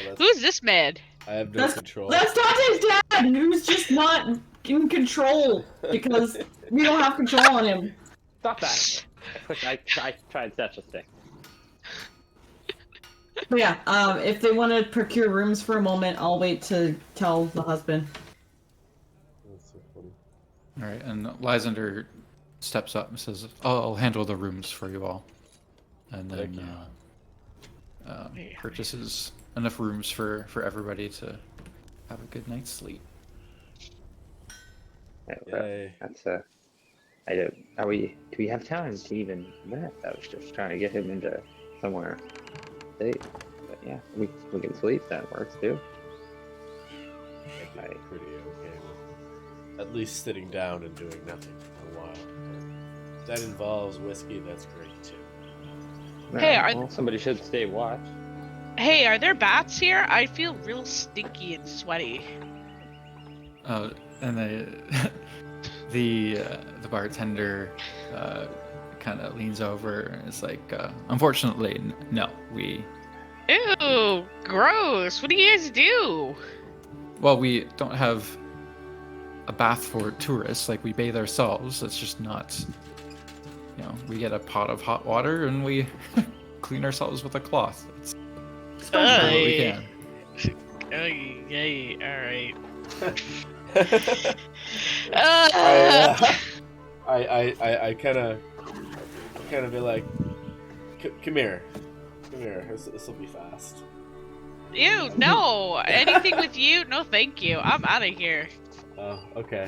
Well, Who's this man? I have no control. That's Dante's dad, who's just not in control because we don't have control on him. Stop that. I tried such a stick. But yeah, if they want to procure rooms for a moment, I'll wait to tell the husband. That's so funny. All right, and Lysander steps up and says, I'll handle the rooms for you all. And Thank then you. purchases enough rooms for everybody to have a good night's sleep. Yay. That's I don't. Do we have time to even rest? I was just trying to get him into somewhere safe. But yeah, we can sleep. That works too. I'd be pretty okay with at least sitting down and doing nothing for a while. If that involves whiskey, that's great too. Hey, Well, somebody should stay watch. Hey, are there bats here? I feel real stinky and sweaty. And the bartender kind of leans over and is like, unfortunately, no, we Ew, gross. What do you guys do? we don't have a bath for tourists. Like, we bathe ourselves. It's just not, we get a pot of hot water and we clean ourselves with a cloth. It's about what we can. Yay, alright. I kind of be like, come here, this will be fast. Ew, no. Anything with you? No, thank you. I'm out of here. Oh, okay.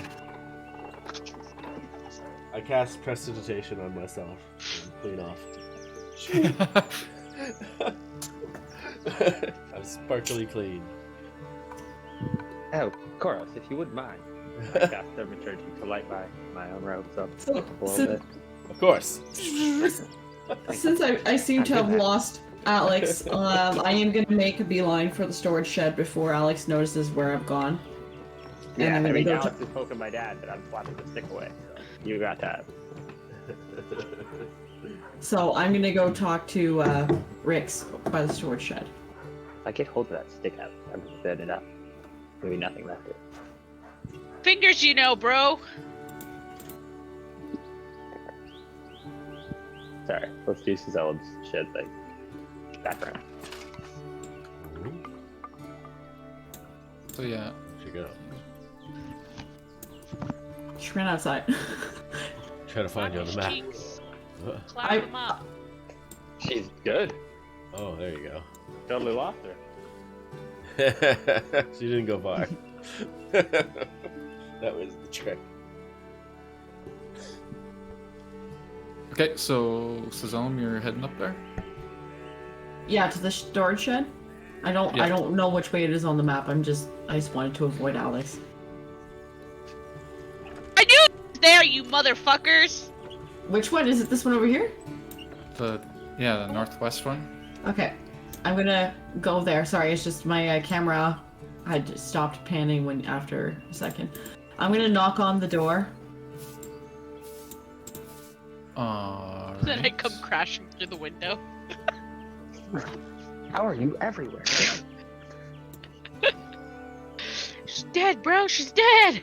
I cast Prestidigitation on myself and clean off. I'm sparkly clean. Oh, Koros, if you wouldn't mind, I cast Thaumaturgy to light my own robes up So, a little bit. Of course. since I seem to have lost Alex, I am going to make a beeline for the storage shed before Alex notices where I've gone. Yeah, I'm I gonna mean, go Alex is poking my dad, but I'm flapping the stick away, so you got that. So I'm going to go talk to Rick's by the storage shed. If I get hold of that stick out, I'm gonna burn it up. There'll be nothing left of it. Fingers, you know, bro. Sorry, let's do Suzel's shed thing. Background. So yeah, She go. She ran outside. Trying to find you on the map. Cheeks. Uh, Clap them up. She's good. Oh, there you go. Totally lost her. She didn't go far. That was the trick. okay. So Sazome, you're heading up there. Yeah, to the storage shed. I don't know which way it is on the map. I just wanted to avoid Alex. I knew it was there, you motherfuckers. Which one is it? This one over here? The northwest one. Okay, I'm gonna go there. Sorry, it's just my camera had stopped panning after a second. I'm gonna knock on the door. Then I come crashing through the window. How are you everywhere? She's dead, bro. She's dead.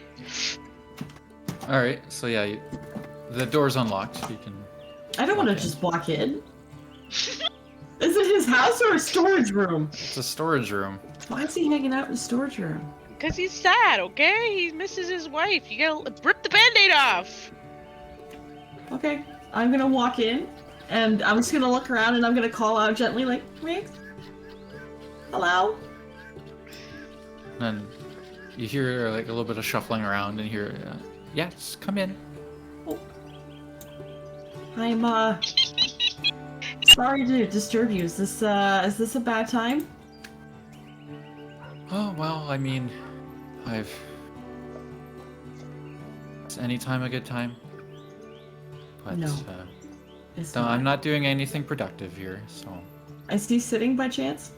All right. So yeah, the door's unlocked. You can. I don't want to just walk in. Is it his house or a storage room? It's a storage room. Why is he hanging out in the storage room? Because he's sad, okay? He misses his wife. You gotta rip the band-aid off. Okay, I'm gonna walk in, and I'm just gonna look around, and I'm gonna call out gently, like, Rick? Hello? And you hear like a little bit of shuffling around, and hear, yes, come in. Oh. I'm, sorry to disturb you. Is this a bad time? Oh well, I mean, Is any time a good time? But, No. It's no, not. I'm not doing anything productive here, so. Is he sitting by chance?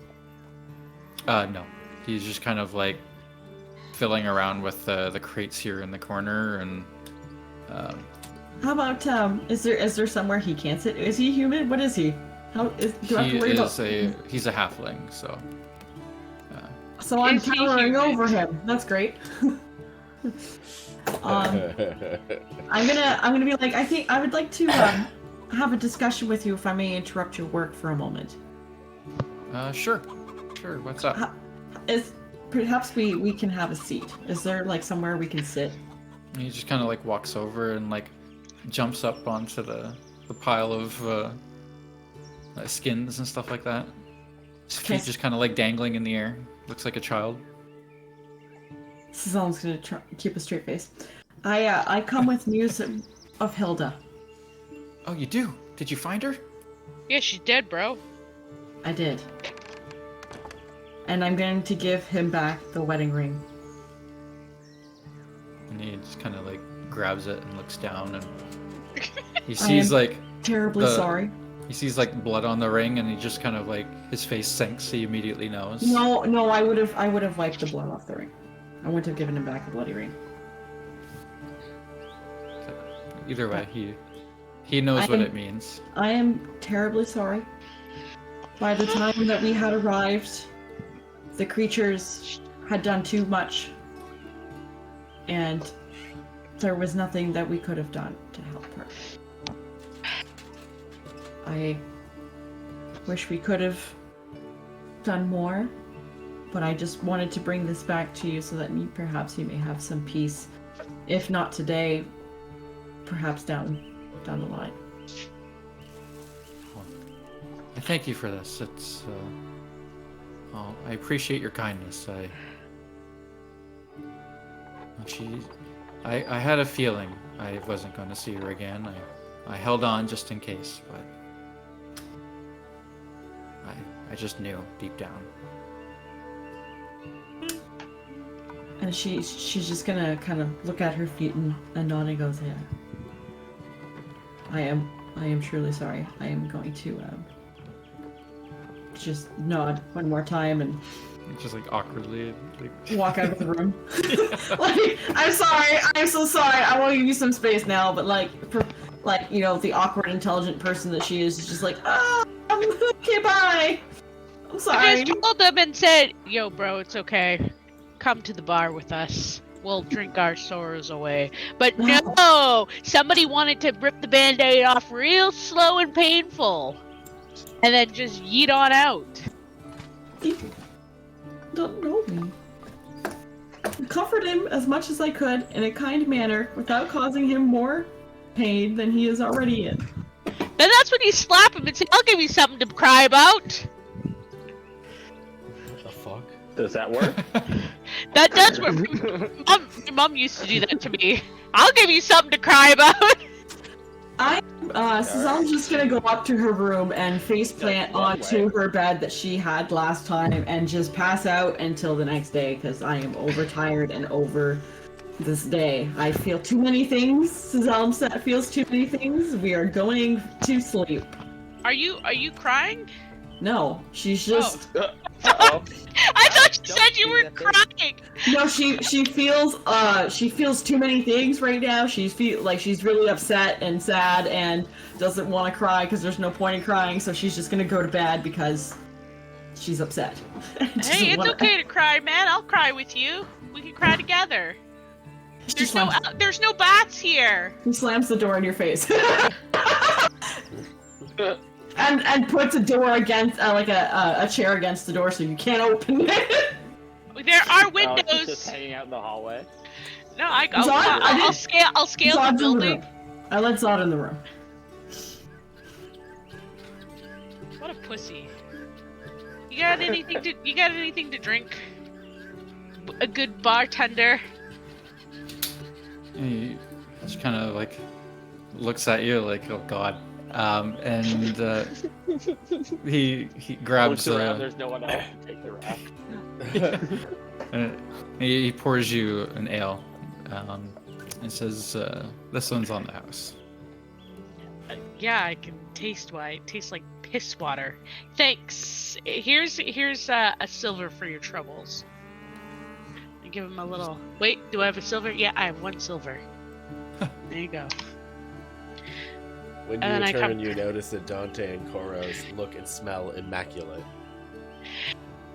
No. He's just kind of like filling around with the crates here in the corner, and How about, is there somewhere he can't sit? Is he human? What is he? Do I have to worry about... he's a halfling, so. So I'm Is he towering human? over him. That's great. I'm gonna be like, I think I would like to have a discussion with you if I may interrupt your work for a moment. Sure. What's up? Perhaps we can have a seat. Is there like somewhere we can sit? And he just kind of like walks over and like jumps up onto the pile of skins and stuff like that. His feet just kind of like dangling in the air. Looks like a child. Susan's gonna keep a straight face. I come with news of Hilda. Oh, you do? Did you find her? Yeah, she's dead, bro. I did. And I'm going to give him back the wedding ring. And he just kind of like grabs it and looks down, and he sees like Terribly sorry. He sees like blood on the ring, and he just kind of like his face sinks. He immediately knows. No, I would have wiped the blood off the ring. I wouldn't have given him back a bloody ring. Either way, he knows what it means. I am terribly sorry. By the time that we had arrived, the creatures had done too much, and there was nothing that we could have done to help her. I wish we could have done more, but I just wanted to bring this back to you so that perhaps you may have some peace. If not today, perhaps down the line. Well, I thank you for this. It's I appreciate your kindness. I had a feeling I wasn't going to see her again. I held on just in case, but I just knew deep down. And she's just gonna kind of look at her feet and nod and goes, yeah. I am truly sorry. I am going to just nod one more time and Just like awkwardly like walk out of the room. Like, I'm sorry, I'm so sorry. I want to give you some space now, but like, you know, the awkward, intelligent person that she is just like, okay, bye. I'm sorry. I just told them and said, "Yo, bro, it's okay. Come to the bar with us. We'll drink our sorrows away." But no, somebody wanted to rip the band-aid off real slow and painful, and then just yeet on out. You don't know me. I comforted him as much as I could in a kind manner without causing him more pain than he is already in. Then that's when you slap him and say, "I'll give you something to cry about." What the fuck? Does that work? That does work. Mom used to do that to me. I'll give you something to cry about. Suzelle's just gonna go up to her room and faceplant onto her bed that she had last time and just pass out until the next day because I am overtired and over this day. I feel too many things. Suzelle feels too many things. We are going to sleep. Are you crying? No, she's just. Uh-oh. I thought you said you were crying. No, she feels too many things right now. She's really upset and sad and doesn't want to cry because there's no point in crying. So she's just gonna go to bed because she's upset. Hey, it's okay to cry, man. I'll cry with you. We can cry together. There's no bats here. He slams the door in your face. And puts a door against, a chair against the door so you can't open it. There are He's windows. just hanging out in the hallway. No, I'll scale the building. I let Zod in the room. What a pussy. You got anything to drink? A good bartender. He just kind of like looks at you like, oh god. And he grabs. There's no one else to take the rap. He pours you an ale, and says, "This one's on the house." Yeah, I can taste why it tastes like piss water. Thanks. Here's a silver for your troubles. I give him a little. Wait, do I have a silver? Yeah, I have 1 silver. There you go. When you return, you notice that Dante and Koros look and smell immaculate.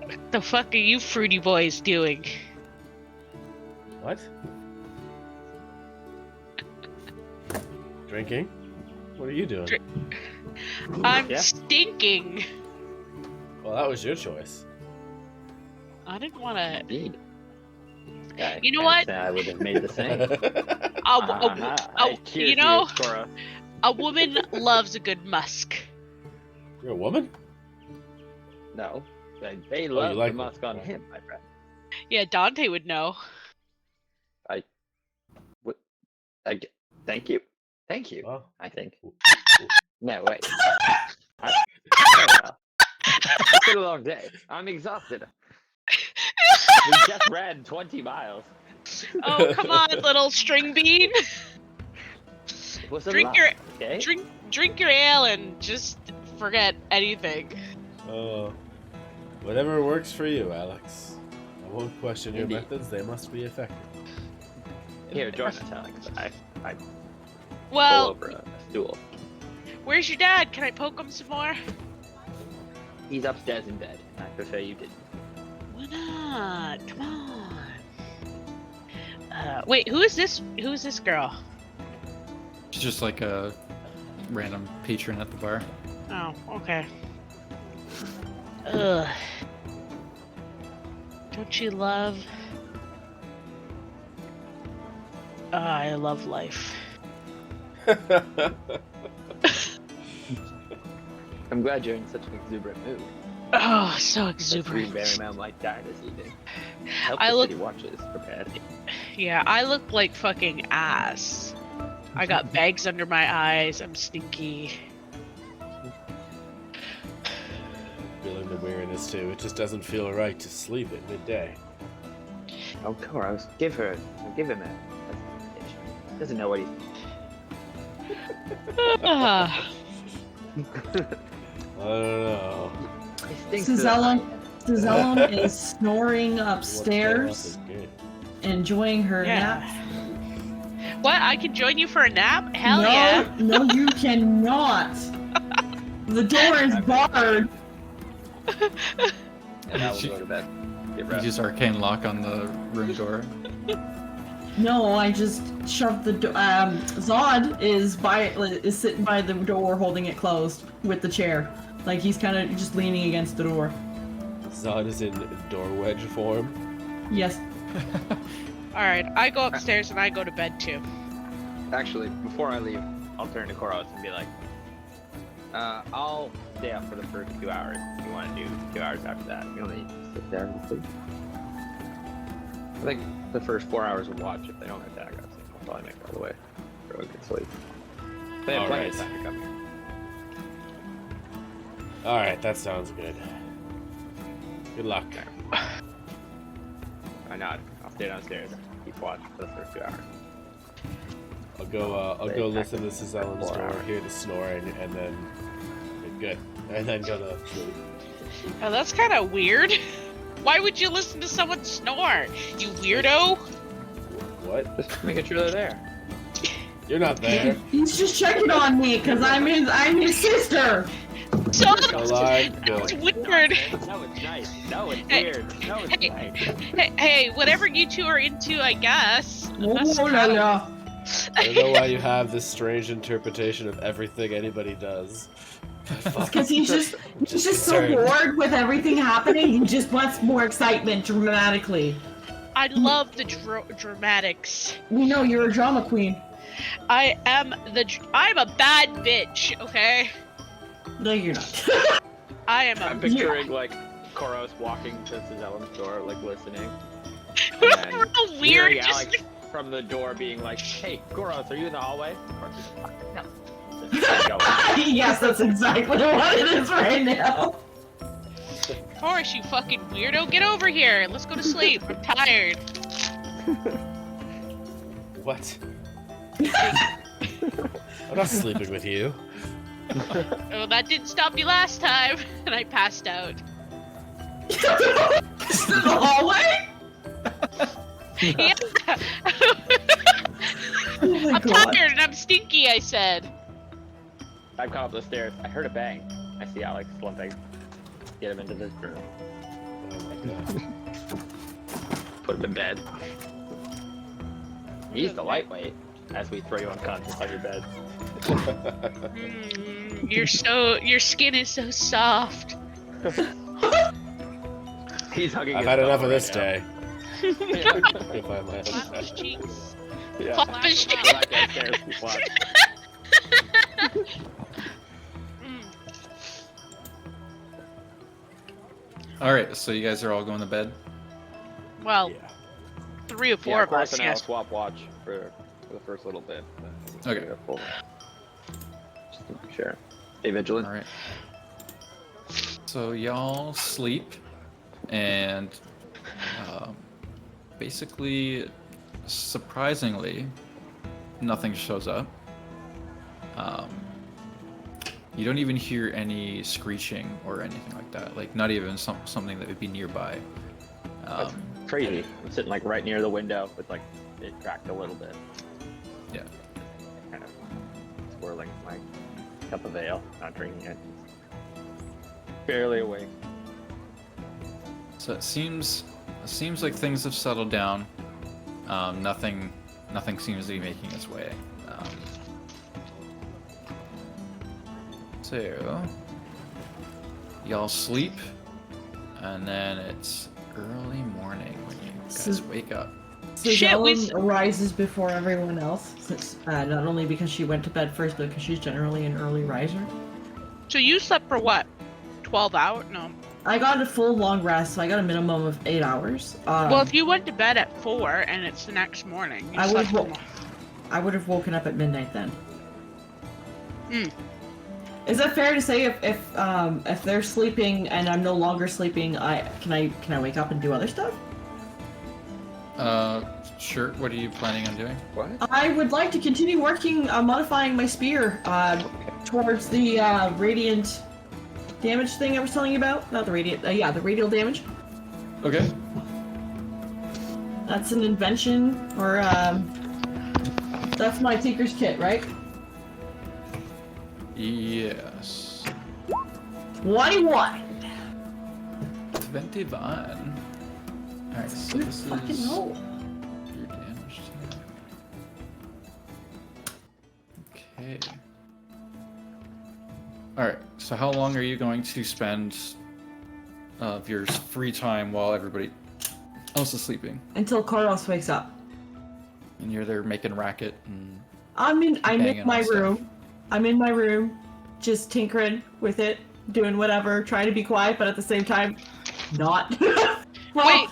What the fuck are you fruity boys doing? What? Drinking? What are you doing? I'm stinking. Well, that was your choice. I didn't want to. Indeed. You know what? I would have made the same. You know, a woman loves a good musk. You're a woman? No, they love like the musk on him, my friend. Yeah, Dante would know. Thank you. Oh. I think. No, wait. It's been a long day. I'm exhausted. We just ran 20 miles. Oh, come on, little string bean. Drink your ale and just forget anything. Whatever works for you, Alex. I won't question your methods. They must be effective. Here, join us, Alex. I well, pull over a stool. Where's your dad? Can I poke him some more? He's upstairs in bed. I prefer you didn't. Why not? Come on. Wait, who is this? Who is this girl? She's just like a random patron at the bar. Oh, okay. Ugh. Don't you love? I love life. I'm glad you're in such an exuberant mood. Oh, so Let's exuberant. read Merry Man Like Die this evening. Help I the look. City Watches prepared. Yeah, I look like fucking ass. I got bags under my eyes. I'm stinky. Feeling the weariness too. It just doesn't feel right to sleep at midday. Oh, Koros, give him it. He doesn't know what he's. Ah. I don't know. He stinks to the Suzellum is snoring upstairs, enjoying her nap. What? I can join you for a nap? Hell no, yeah. No, you cannot. The door is barred. And I will go to bed. Get You rest. just arcane lock on the room door. No, I just shoved the door. Zod is sitting by the door, holding it closed with the chair, like he's kind of just leaning against the door. Zod is in door wedge form. Yes. Alright, I go upstairs and I go to bed too. Actually, before I leave, I'll turn to Koros and be like, I'll stay up for the first 2 hours. If you want to do 2 hours after that, you'll need to sit there and sleep. I think the first 4 hours of watch, if they don't attack us, I'll probably make it all the way for a good sleep. They have plenty of time to come here. Alright, that sounds good. Good luck. I nod. I'll stay downstairs and keep watch for the first 2 hours. I'll go listen to Suzellum's door, hear the snoring, and then good. And then go to sleep. Oh, that's kind of weird. Why would you listen to someone snore? You weirdo. What? Just making sure they're there. You're not there. He's just checking on me because I'm his sister. So Alive, that's good. weird. No, it's nice. No, it's weird. No, it's nice. Hey, whatever you two are into, I guess. That's Oh la la. I don't know why you have this strange interpretation of everything anybody does. Because he's just so Sorry. bored with everything happening. He just wants more excitement dramatically. I love the dramatics. We know you're a drama queen. I'm a bad bitch, okay? No, you're not. I am I'm a picturing like Koros walking to Suzellum's door, like listening. real And weird. hearing Just Alex from the door being like, "Hey, Koros, are you in the hallway?" Of course he's like, no. Yes, that's exactly what it is right now. of course, you fucking weirdo. Get over here. Let's go to sleep. I'm tired. What? I'm not sleeping with you. Oh, that didn't stop me last time, and I passed out. In the hallway? Yeah. Oh my I'm god. tired and I'm stinky, I said. I've come up the stairs. I heard a bang. I see Alex slumping. Get him into this room. Oh my god. Put him in bed. He's the lightweight. As we throw you unconscious on your bed. Your skin is so soft. He's hugging. I've his had pillow enough of right this now. day. If I might. Flap his cheeks. Yeah. Flap his Go cheeks. back downstairs. Keep watch. Alright, so you guys are all going to bed? Well, Yeah. 3 or 4 Yeah, of Koros us, and I will yes. swap watch for the first little bit. Okay. Just to make sure. Stay vigilant. Alright. So y'all sleep, and basically, surprisingly, nothing shows up. You don't even hear any screeching or anything like that. Like, not even something that would be nearby. Crazy. I'm sitting like right near the window with like it cracked a little bit. Yeah. Kind of swirling my cup of ale, not drinking it. Barely awake. So it seems like things have settled down. Nothing seems to be making its way. So y'all sleep, and then it's early morning when you guys wake up. So Shit, we Zellum arises before everyone else, since not only because she went to bed first, but because she's generally an early riser. So you slept for what? 12 hours? No. I got a full long rest, so I got a minimum of 8 hours. Well, if you went to bed at 4 and it's the next morning, you I slept would have woken up at midnight then. Hmm. Is that fair to say if they're sleeping and I'm no longer sleeping, can I wake up and do other stuff? Sure. What are you planning on doing? What? I would like to continue working on modifying my spear towards the radiant damage thing I was telling you about. Not the radiant, yeah, the radial damage. Okay. That's an invention, or that's my Tinker's Kit, right? Yes. 21. 21. Alright, so Good this fucking is roll. your damage team. Okay. Alright, so how long are you going to spend of your free time while everybody else is sleeping? Until Koros wakes up. And you're there making racket and I'm in banging my on stuff. room. I'm in my room, just tinkering with it, doing whatever, trying to be quiet, but at the same time, not. Well, Wait,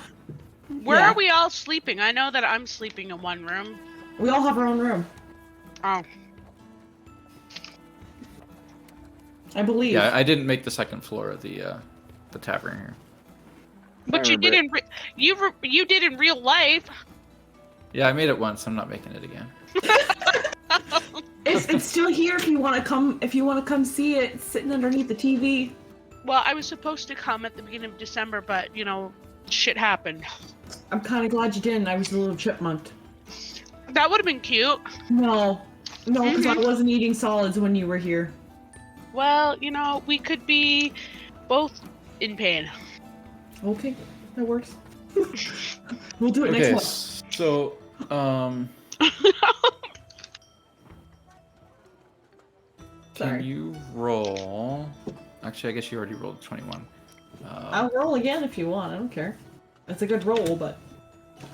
where yeah. are we all sleeping? I know that I'm sleeping in one room. We all have our own room, Oh. I believe. Yeah, I didn't make the second floor of the tavern here. But you did you did in real life. Yeah, I made it once. I'm not making it again. It's still here if you want to come. If you want to come see it, it's sitting underneath the TV. Well, I was supposed to come at the beginning of December, but you know, shit happened. I'm kind of glad you didn't. I was a little chipmunked. That would have been cute. No, because I wasn't eating solids when you were here. Well, you know, we could be both in pain. Okay, that works. We'll do it Okay, next month. so Sorry. can you roll? Actually, I guess you already rolled 21. I'll roll again if you want. I don't care. It's a good roll, but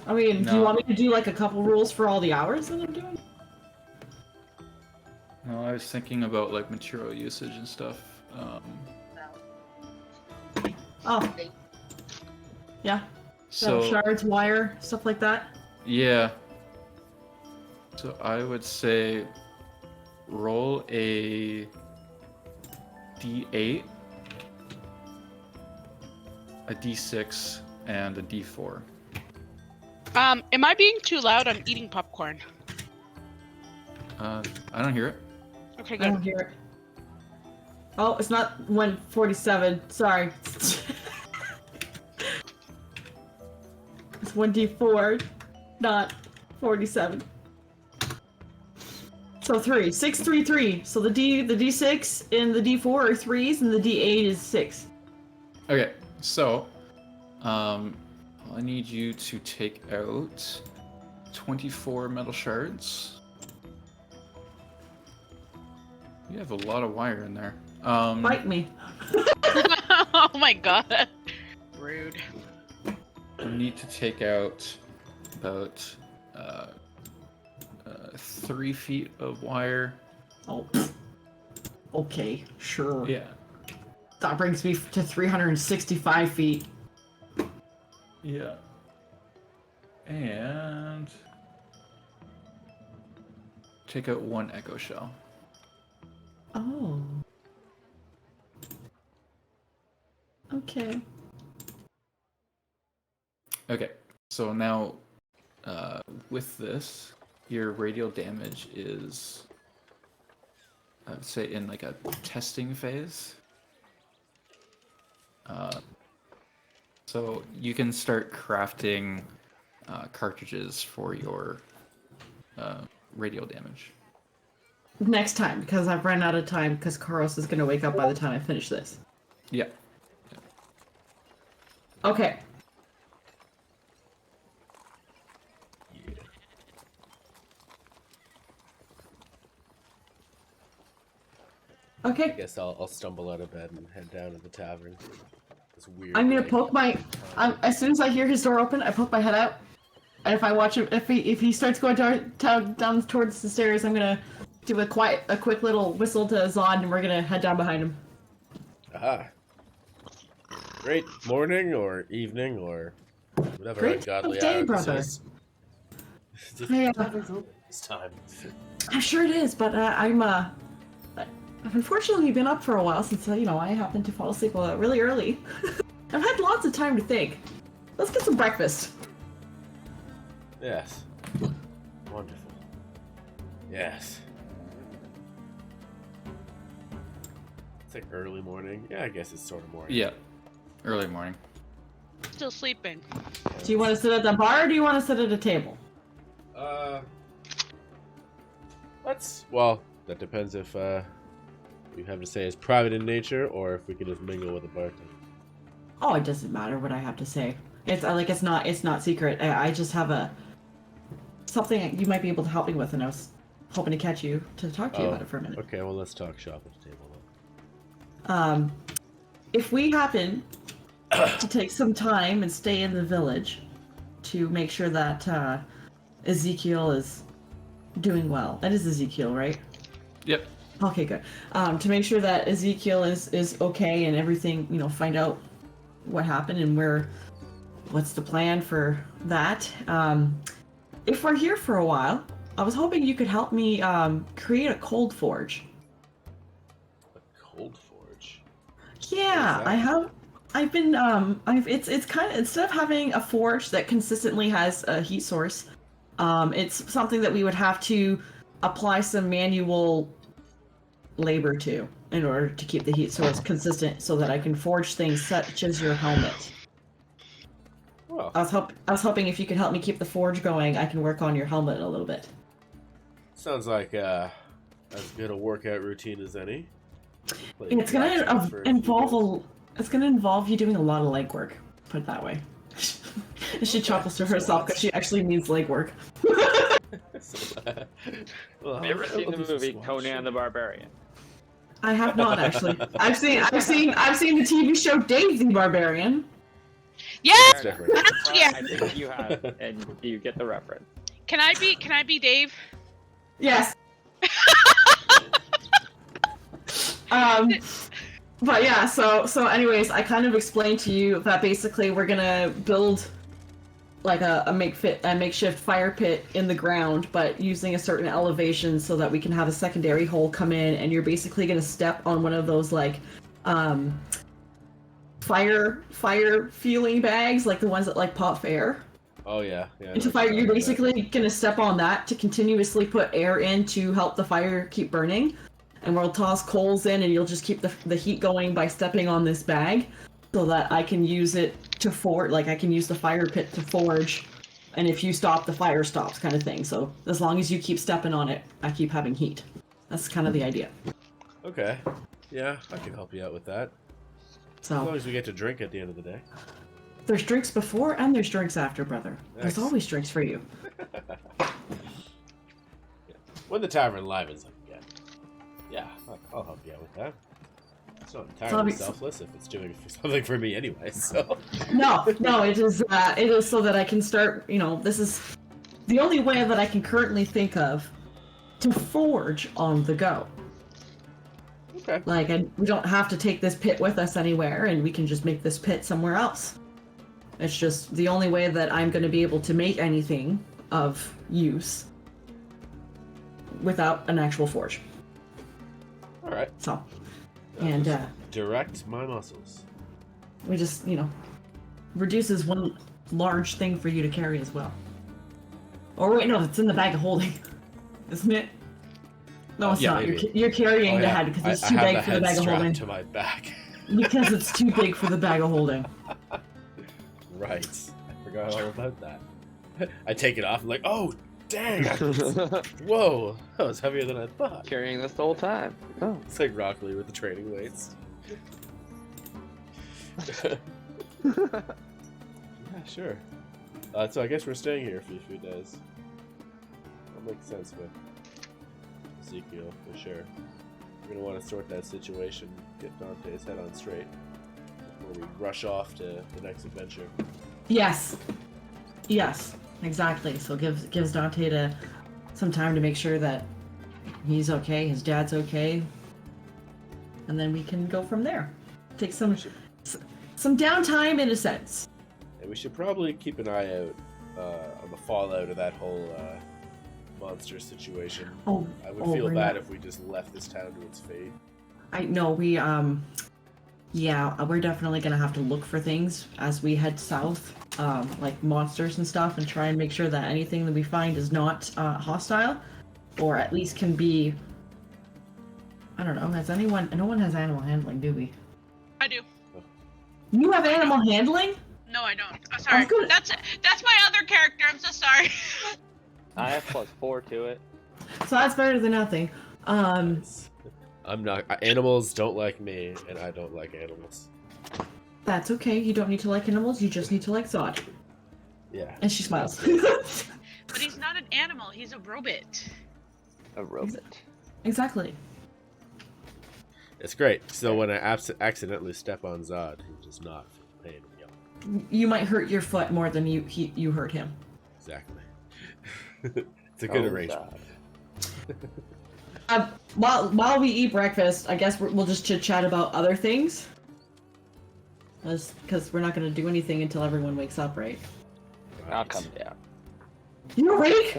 I mean, do you No. want me to do like a couple rolls for all the hours that I'm doing? No, I was thinking about like material usage and stuff. Oh, yeah. So Shards, wire, stuff like that. yeah. So I would say roll a d8, a d6, and a d4. Am I being too loud? I'm eating popcorn. I don't hear it. Okay, I don't good. hear it. Oh, it's not 147. Sorry. It's 1d4, not 47. So 3. 6, 3, 3. So the d6 and the d4 are 3s, and the d8 is 6. Okay, so I need you to take out 24 metal shards. You have a lot of wire in there. Bite me. Oh my god. Rude. You need to take out about 3 feet of wire. Oh. Okay, sure. Yeah. That brings me to 365 feet. Yeah. And take out 1 echo shell. Oh. Okay. Okay, so now with this, your radial damage is, I would say, in like a testing phase. So you can start crafting cartridges for your radial damage. Next time, because I've run out of time, because Carlos is going to wake up by the time I finish this. Yeah. Okay. I Okay. guess I'll stumble out of bed and head down to the tavern. This weird. I'm gonna light. poke my. As soon as I hear his door open, I poke my head out, and if I watch him, if he starts going down towards the stairs, I'm gonna do a quick little whistle to Zod, and we're gonna head down behind him. Aha. great morning or evening or whatever Great ungodly day, hour this brother. is. Yeah. This time. I'm sure it is, but I've unfortunately been up for a while since I happened to fall asleep really early. I've had lots of time to think. Let's get some breakfast. Yes. Wonderful. Yes. It's like early morning. Yeah, I guess it's sort of morning. Yeah, early morning. Still sleeping. Do you want to sit at the bar or do you want to sit at a table? Well, that depends if you have to say is private in nature or if we could just mingle with the bartender. Oh, it doesn't matter what I have to say. It's it's not secret. I just have something you might be able to help me with, and I was hoping to catch you to talk to you about it for a minute. Okay, well let's talk shop at the table then. If we happen to take some time and stay in the village to make sure that Ezekiel is doing well. That is Ezekiel, right? Yep. Okay, good. To make sure that Ezekiel is okay and everything, find out what happened and what's the plan for that. If we're here for a while, I was hoping you could help me create a cold forge. A cold forge? Yeah, it's kind of, instead of having a forge that consistently has a heat source, it's something that we would have to apply some manual labor to in order to keep the heat source consistent so that I can forge things such as your helmet. Well, I was hoping if you could help me keep the forge going, I can work on your helmet a little bit. sounds like as good a workout routine as any. It's gonna involve you doing a lot of legwork. Put it that way. She chuckles to herself because she actually needs legwork. Well, Have you ever seen the movie Conan the Barbarian? I have not actually. I've seen the TV show Dave the Barbarian. Yeah. Fair enough. different. Well, Yeah. I think you have, and you get the reference. Can I be Dave? Yes. But yeah, so anyways, I kind of explained to you that basically we're gonna build like a makeshift fire pit in the ground, but using a certain elevation so that we can have a secondary hole come in, and you're basically gonna step on one of those like fire fueling bags, like the ones that like pop air. Oh yeah, yeah. Into fire, you're basically gonna step on that to continuously put air in to help the fire keep burning. And we'll toss coals in, and you'll just keep the heat going by stepping on this bag, so that I can use it to forge. Like I can use the fire pit to forge, and if you stop, the fire stops, kind of thing. So as long as you keep stepping on it, I keep having heat. That's kind of the idea. Okay. Yeah, I can help you out with that. As long So as we get to drink at the end of the day. there's drinks before and there's drinks after, brother. There's Nice. always drinks for you. When the tavern livens up again. Yeah, I'll help you out with that. It's not entirely obvious- selfless if it's doing something for me anyway, so. No, it is so that I can start, this is the only way that I can currently think of to forge on the go. Okay. Like, and we don't have to take this pit with us anywhere, and we can just make this pit somewhere else. It's just the only way that I'm going to be able to make anything of use without an actual forge. Alright. So, and Direct my muscles. we just, reduces one large thing for you to carry as well. Or wait, no, it's in the bag of holding, isn't it? No, it's Yeah, not. maybe. You're carrying Oh, the yeah. head because it's I too have big the for the head bag of strapped holding. to my back. Because it's too big for the bag of holding. Right. I forgot all about that. I take it off, I'm like, oh, dang! Whoa! That was heavier than I thought. Carrying this the whole time. Oh. It's like Rock Lee with the training weights. Yeah, sure. So I guess we're staying here for a few days. That makes sense with Ezekiel, for sure. We're gonna want to sort that situation, get Dante's head on straight before we rush off to the next adventure. Yes, exactly. So gives Dante some time to make sure that he's okay, his dad's okay, and then we can go from there. Take some some downtime in a sense. And we should probably keep an eye out on the fallout of that whole monster situation. I would feel bad if we just left this town to its fate. I know we yeah, we're definitely gonna have to look for things as we head south, like monsters and stuff, and try and make sure that anything that we find is not hostile, or at least can be. I don't know. Has anyone? No one has animal handling, do we? I do. You have animal handling? No, I don't. Oh, sorry. That's my other character. I'm so sorry. I have +4 to it. So that's better than nothing. I'm not. Animals don't like me, and I don't like animals. That's okay. You don't need to like animals. You just need to like Zod. Yeah. And she smiles. But he's not an animal. He's a robot. A robot. Exactly. It's great. So when I accidentally step on Zod, he does not feel pain and yell. You might hurt your foot more than you hurt him. Exactly. It's a good arrangement. While we eat breakfast, I guess we'll just chit chat about other things. Because we're not going to do anything until everyone wakes up, right? I'll come down. You awake?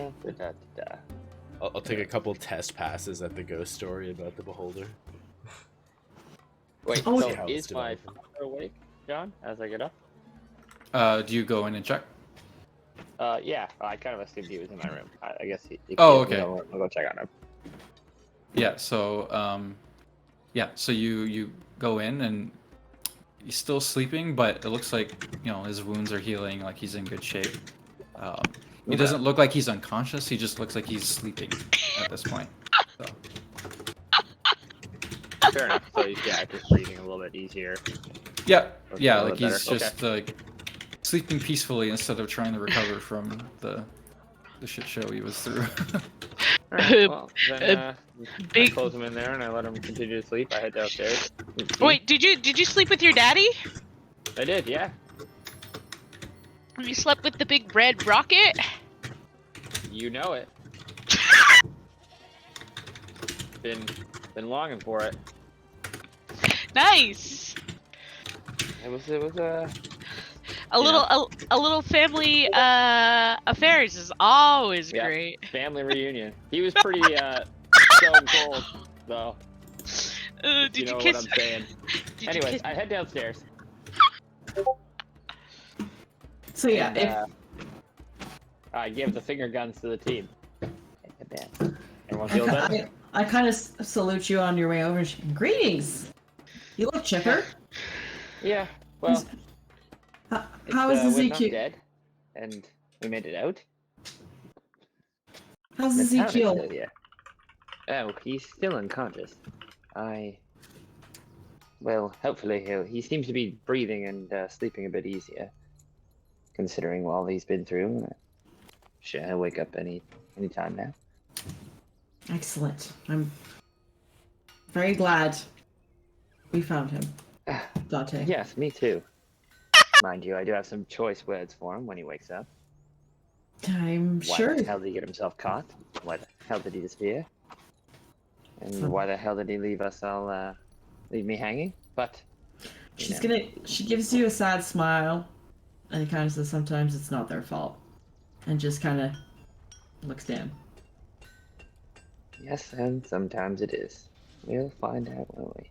I'll take a couple test passes at the ghost story about the beholder. Wait, Oh, so yeah. is my father awake, John, as I get up? Do you go in and check? Yeah, I kind of assumed he was in my room. I guess he Oh, okay. I'll go check on him. Yeah. So so you go in and he's still sleeping, but it looks like his wounds are healing, like he's in good shape. He doesn't look like he's unconscious. He just looks like he's sleeping at this point. So. Fair enough. So he's just breathing a little bit easier. Yeah, A like little he's better. just like sleeping peacefully instead of trying to recover from the shit show he was through. Alright, well, then I big- close him in there and I let him continue to sleep. I head downstairs. Wait, did you sleep with your daddy? I did, yeah. You slept with the big red rocket? You know it. Been longing for it. Nice. It was A little family affairs is always Yeah. great. family reunion. He was pretty stone cold though. Did You know kiss? what I'm saying. Did you Anyways, kiss? I head downstairs. So yeah, And, if I give the finger guns to the team. Everyone feel better? I kind of salute you on your way over. Greetings. You look chipper. Yeah. Well, How is we're not Ezekiel? dead, and we made it out. How's The town is Ezekiel? still here. Oh, he's still unconscious. Well, hopefully he seems to be breathing and sleeping a bit easier, considering all he's been through. Sure, he'll wake up any time now. Excellent. I'm very glad we found him, Dante. Yes, me too. Mind you, I do have some choice words for him when he wakes up. I'm Why sure. the hell did he get himself caught? Why the hell did he disappear? And why the hell did he leave us all, leave me hanging? But, She gives you a sad smile, and kind of says, "Sometimes it's not their fault," and just kind of looks down. Yes, and sometimes it is. We'll find out, won't we?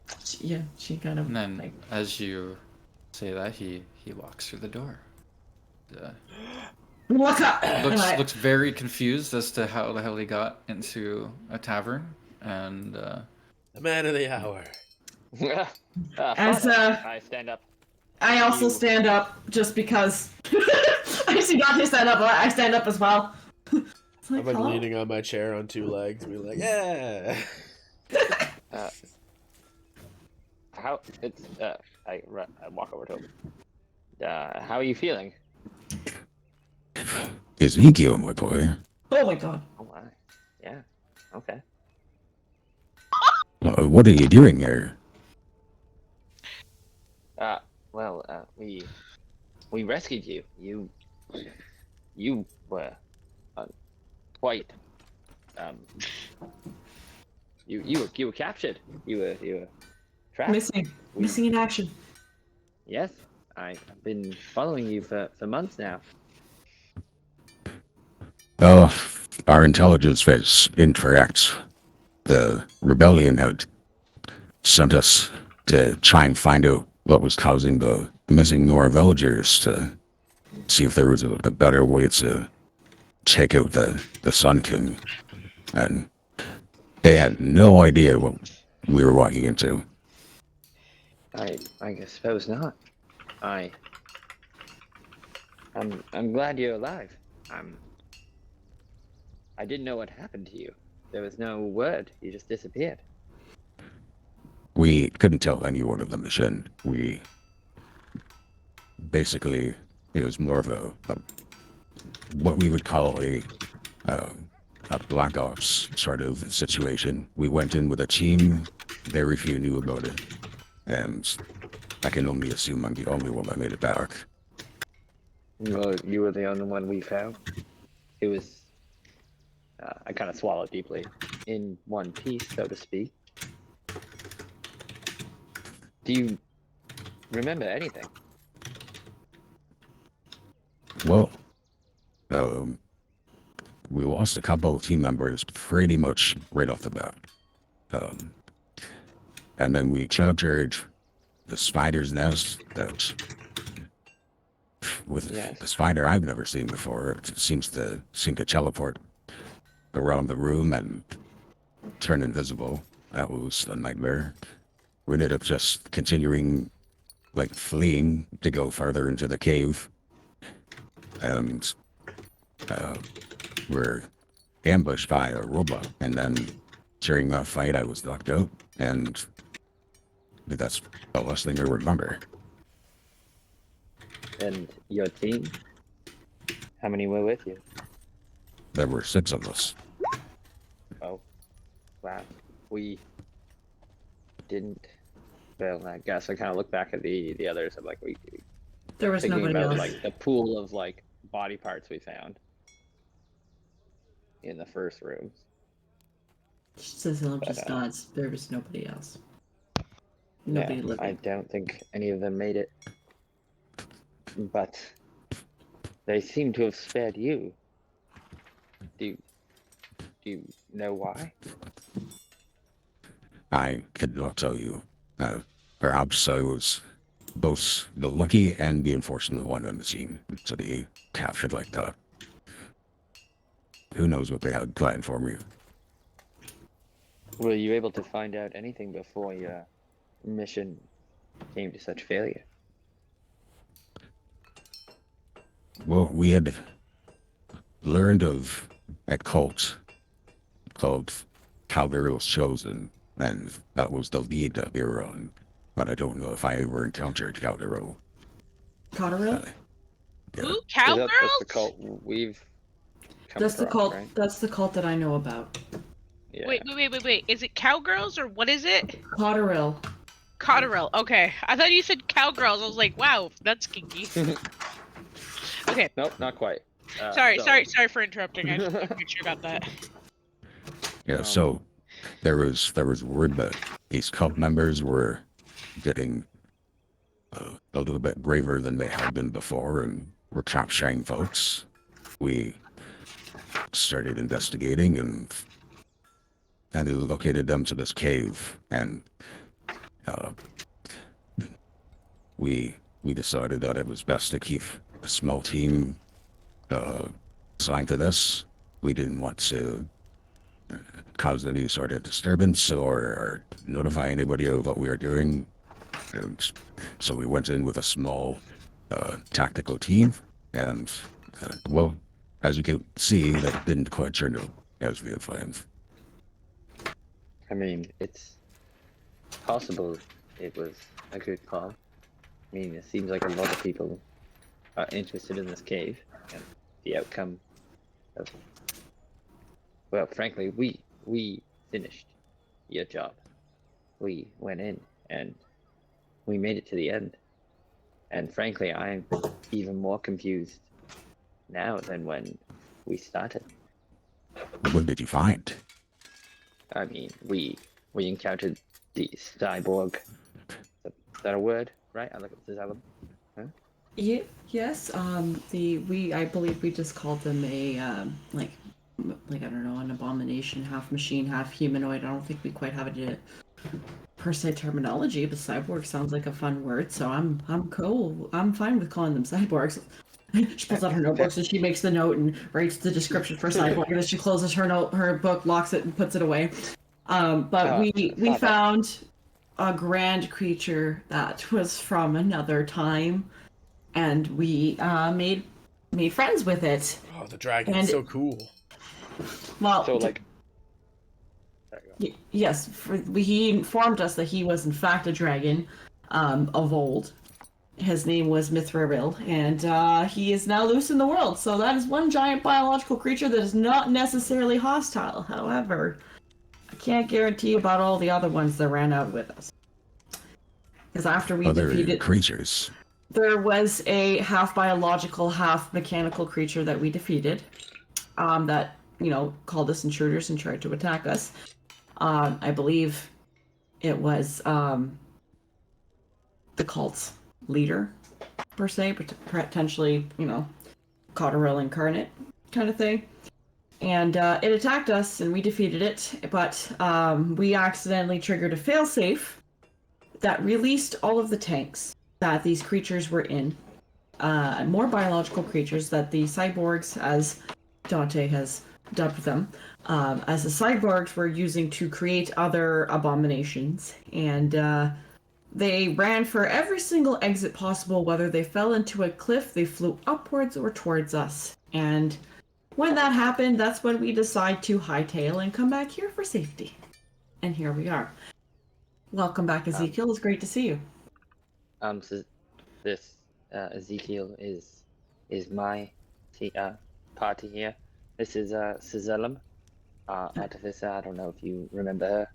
She kind of. And then, like, as you say that, he walks through the door. What's up? And I- Looks very confused as to how the hell he got into a tavern, and The man of the hour. As, Father, I stand up. I also stand up just because I see Dante stand up. I stand up as well. It's like, I'm like hello? leaning on my chair on two legs. We're like, yeah. How it's I walk over to him. How are you feeling? Ezekiel, my boy. Oh my god. Oh my. Yeah. Okay. What are you doing here? Well, we rescued you. You were quite you were captured. You were trapped. Missing in action. Yes. I've been following you for months now. Oh, our intelligence was incorrect. The rebellion had sent us to try and find out what was causing the missing Nora villagers, to see if there was a better way to take out the Sun King. And they had no idea what we were walking into. I suppose not. I'm glad you're alive. I didn't know what happened to you. There was no word. You just disappeared. We couldn't tell anyone of the mission. We basically, it was more of a what we would call uh, a black ops sort of situation. We went in with a team. Very few knew about it, and I can only assume I'm the only one that made it back. Well, you were the only one we found. It was. I kind of swallowed deeply, in one piece, so to speak. Do you remember anything? Well, we lost a couple of team members pretty much right off the bat. And then we captured the spider's nest that, with Yes. the spider I've never seen before, it seems to teleport around the room and turn invisible. That was a nightmare. We ended up just continuing, like, fleeing to go farther into the cave. And we're ambushed by a robot. And then during that fight, I was knocked out. And that's the last thing I remember. And your team? How many were with you? There were 6 of us. Oh, wow. We didn't. Well, I guess I kind of look back at the others. I'm like, we There was thinking nobody about else. like the pool of like body parts we found in the first room. Cecil just nods. There was nobody else. Nobody Yeah, living. I don't think any of them made it, but they seem to have spared you. Do you know why? I could not tell you. Perhaps I was both the lucky and the unfortunate one on the team to be captured like that. Who knows what they had planned for me? Were you able to find out anything before your mission came to such failure? Well, we had learned of a cult called Calderill's Chosen, and that was the lead that we were on. But I don't know if I ever encountered Calderill. Cotterill? Yeah. Who? That's Cowgirls? the cult we've come That's the across, cult. right? That's the cult that I know about. Yeah. Wait. Is it cowgirls or what is it? Cotterill. Cotterill. Okay. I thought you said cowgirls. I was like, wow, that's kinky. Okay. Nope, not quite. Sorry for interrupting. I just wanted to make sure I got that. Yeah, so there was word that these cult members were getting a little bit braver than they had been before, and were capturing folks. We started investigating and located them to this cave, and we decided that it was best to keep a small team assigned to this. We didn't want to cause any sort of disturbance or notify anybody of what we were doing. And so we went in with a small tactical team, and well, as you can see, that didn't quite turn out as we had planned. I mean, it's possible it was a good call. I mean, it seems like a lot of people are interested in this cave and the outcome of. Well, frankly, we finished your job. We went in and we made it to the end. And frankly, I'm even more confused now than when we started. What did you find? I mean, we encountered the cyborg. Is that a word, right? I look at the Yes. I believe we just called them a like I don't know, an abomination, half machine, half humanoid. I don't think we quite have a per se terminology, but cyborg sounds like a fun word, so I'm cool. I'm fine with calling them cyborgs. She pulls out her notebooks and she makes the note and writes the description for cyborg, and then she closes her book, locks it, and puts it away. But we found a grand creature that was from another time, and we made friends with it. Oh, the dragon's And- so cool. Well, So like, yes, he informed us that he was in fact a dragon of old. His name was Mithril, and he is now loose in the world. So that is one giant biological creature that is not necessarily hostile. However, I can't guarantee about all the other ones that ran out with us. Because after we Other defeated creatures. there was a half biological, half mechanical creature that we defeated. That called us intruders and tried to attack us. I believe it was the cult's leader, per se, but potentially, Cotterill incarnate kind of thing. And it attacked us, and we defeated it, but we accidentally triggered a failsafe that released all of the tanks that these creatures were in. More biological creatures that the cyborgs, as Dante has dubbed them, as the cyborgs were using to create other abominations. And they ran for every single exit possible, whether they fell into a cliff, they flew upwards or towards us. And when that happened, that's when we decide to hightail and come back here for safety. And here we are. Welcome back, Ezekiel. It's great to see you. So this Ezekiel is my party here. This is Cizellum, artificer. I don't know if you remember her.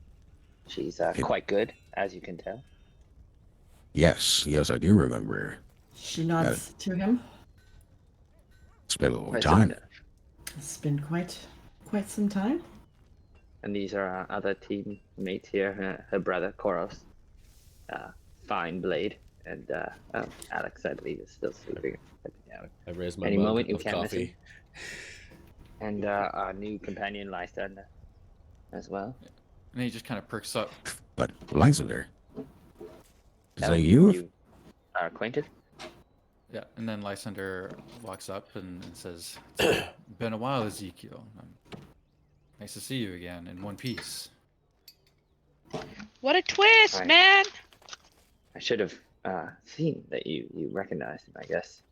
She's quite good, as you can tell. Yes, I do remember. She nods to him. It's been a long time. It's been quite some time. And these are our other teammates here. Her brother, Koros. Fine blade. And Alex, I believe, is still sleeping. I raised my Any mug moment you of can't miss coffee. him. And our new companion, Lysander, as well. And he just kind of perks up. But Lysander, is Now, that you? You are acquainted? Yeah, and then Lysander walks up and says, "It's been a while, Ezekiel. Nice to see you again in one piece." What a twist, Right. man! I should have seen that you recognized him, I guess.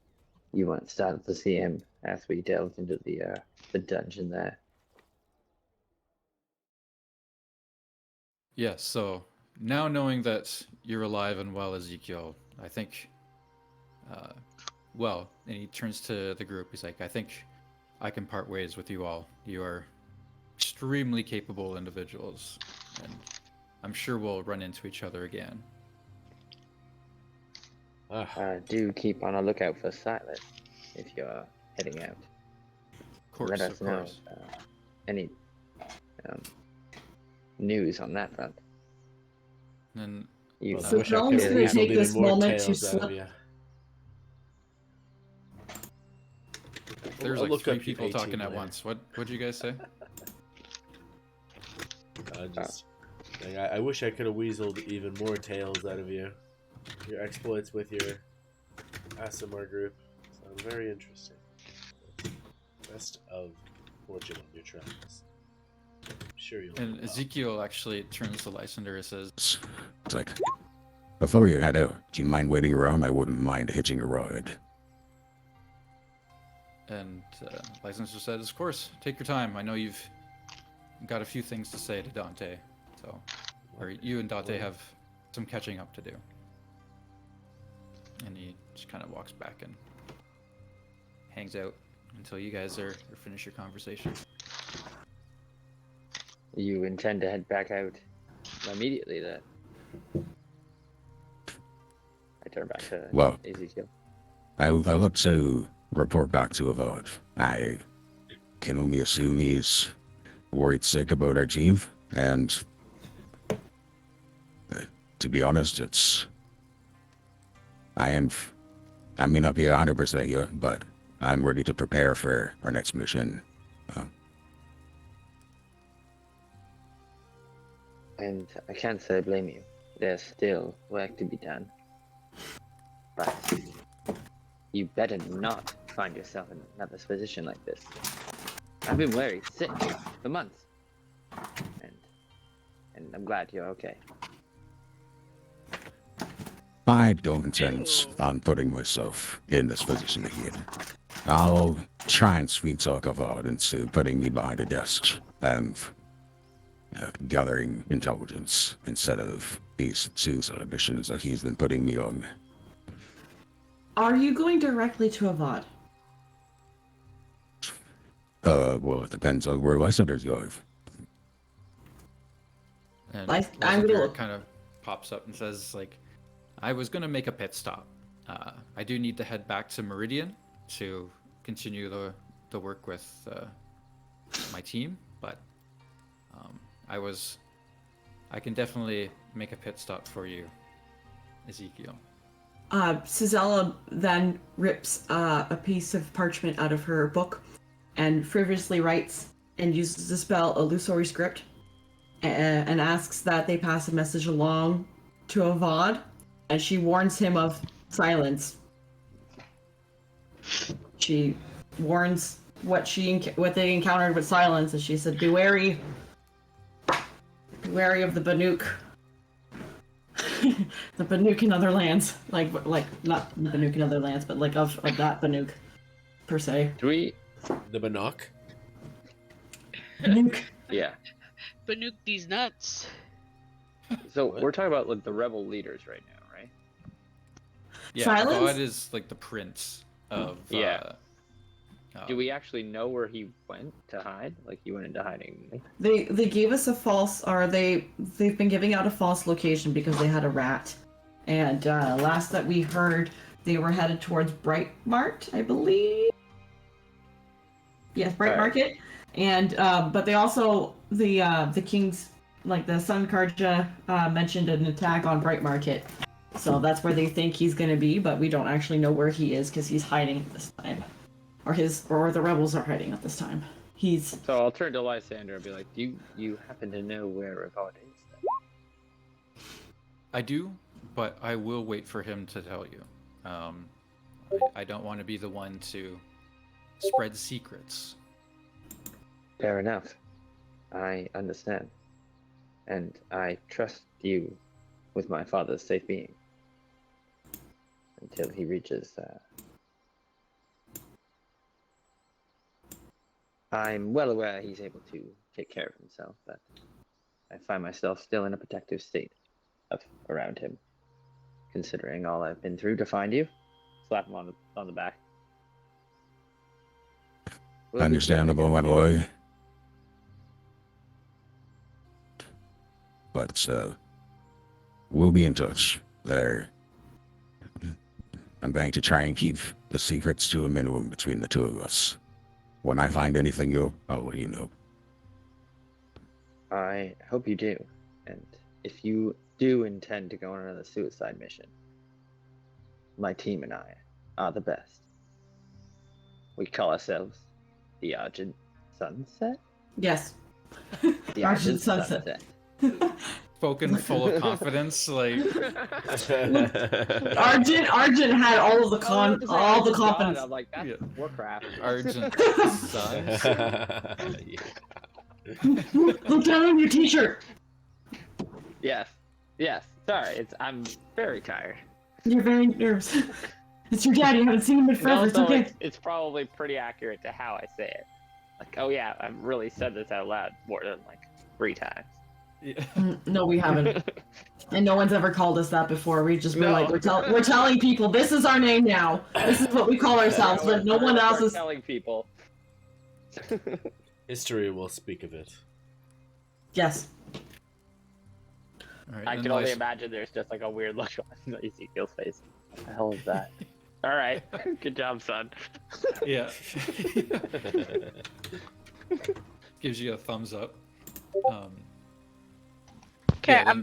You weren't startled to see him as we delved into the dungeon there. Yes, so now knowing that you're alive and well, Ezekiel, I think, and he turns to the group, he's like, I think I can part ways with you all. You are extremely capable individuals, and I'm sure we'll run into each other again. Do keep on a lookout for Silas if you're heading out. Of course, Let us of know course. any news on that front. And You, So John's gonna take this moment to slip. there's I'll like look three up your people 18 talking at later. once. What'd you guys say? I wish I could have weaseled even more tales out of you. Your exploits with your ASMR group sound very interesting. Best of fortune on your travels. I'm sure you'll. And Ezekiel actually turns to Lysander and says, It's like, before you head out, do you mind waiting around? I wouldn't mind hitching a ride. and Lysander says, of course, take your time. I know you've got a few things to say to Dante, or you and Dante have some catching up to do. And he just kind of walks back and hangs out until you guys are finished your conversation. You intend to head back out immediately then? I turn back to Well, Ezekiel. I look to report back to Avod. I can only assume he's worried sick about our chief, and to be honest, I am I may not be 100% here, but I'm ready to prepare for our next mission. And I can't say I blame you. There's still work to be done. But you better not find yourself in another position like this. I've been very sick for months. And I'm glad you're okay. I don't intend on putting myself in this position again. I'll try and sweet talk Avad into putting me behind a desk and gathering intelligence instead of these suicide missions that he's been putting me on. Are you going directly to Avad? Well, it depends on where Lysander's going. And I'm gonna Lysander look. kind of pops up and says, like, I was going to make a pit stop. I do need to head back to Meridian to continue the work with my team, but I can definitely make a pit stop for you, Ezekiel. Cizella then rips a piece of parchment out of her book and frivolously writes and uses the spell Illusory Script and asks that they pass a message along to Avad, and she warns him of silence. She warns what they encountered with silence, and she said, "Be wary of the Banuk." The Banuk in other lands, like not the Banuk in other lands, but like of that Banuk, per se. The Banuk? Banuk. Yeah. Banuk these nuts. So we're talking about like the rebel leaders right now, right? Yeah, Silence? God is like the prince of. Yeah. Do we actually know where he went to hide? Like he went into hiding? They gave us a false, or they've been giving out a false location because they had a rat, and last that we heard, they were headed towards Bright Mart, I believe. Yes, Bright Market, and but they also the king's, like the Sun Karja mentioned an attack on Bright Market, so that's where they think he's going to be, but we don't actually know where he is because he's hiding at this time. Or the rebels are hiding at this time. So I'll turn to Lysander and be like, "Do you happen to know where Avad is?" Then? I do, but I will wait for him to tell you. I don't want to be the one to spread secrets. Fair enough. I understand, and I trust you with my father's safe being until he reaches. I'm well aware he's able to take care of himself, but I find myself still in a protective state around him, considering all I've been through to find you. Slap him on the back. Understandable, my boy. But we'll be in touch there. I'm going to try and keep the secrets to a minimum between the two of us. When I find anything, I'll let you know. I hope you do. And if you do intend to go on another suicide mission, my team and I are the best. We call ourselves the Argent Sunset? Yes. The Argent Sunset. Spoken full of confidence, like Argent had all of the confidence. I'm like, that's Warcraft. Argent Sons. Lieutenant, your t-shirt. Yes. Sorry, I'm very tired. You're very nervous. It's your dad. You haven't seen him in forever. It's okay. It's probably pretty accurate to how I say it. Like, oh yeah, I've really said this out loud more than like 3 times. Yeah. No, we haven't. And no one's ever called us that before. We just been like, we're telling people this is our name now. This is what we call ourselves, but no one else is telling people. History will speak of it. Yes. All right, I can only imagine there's just like a weird look on Ezekiel's face. What the hell is that? All right, good job, son. Yeah. Gives you a thumbs up. Okay, yeah,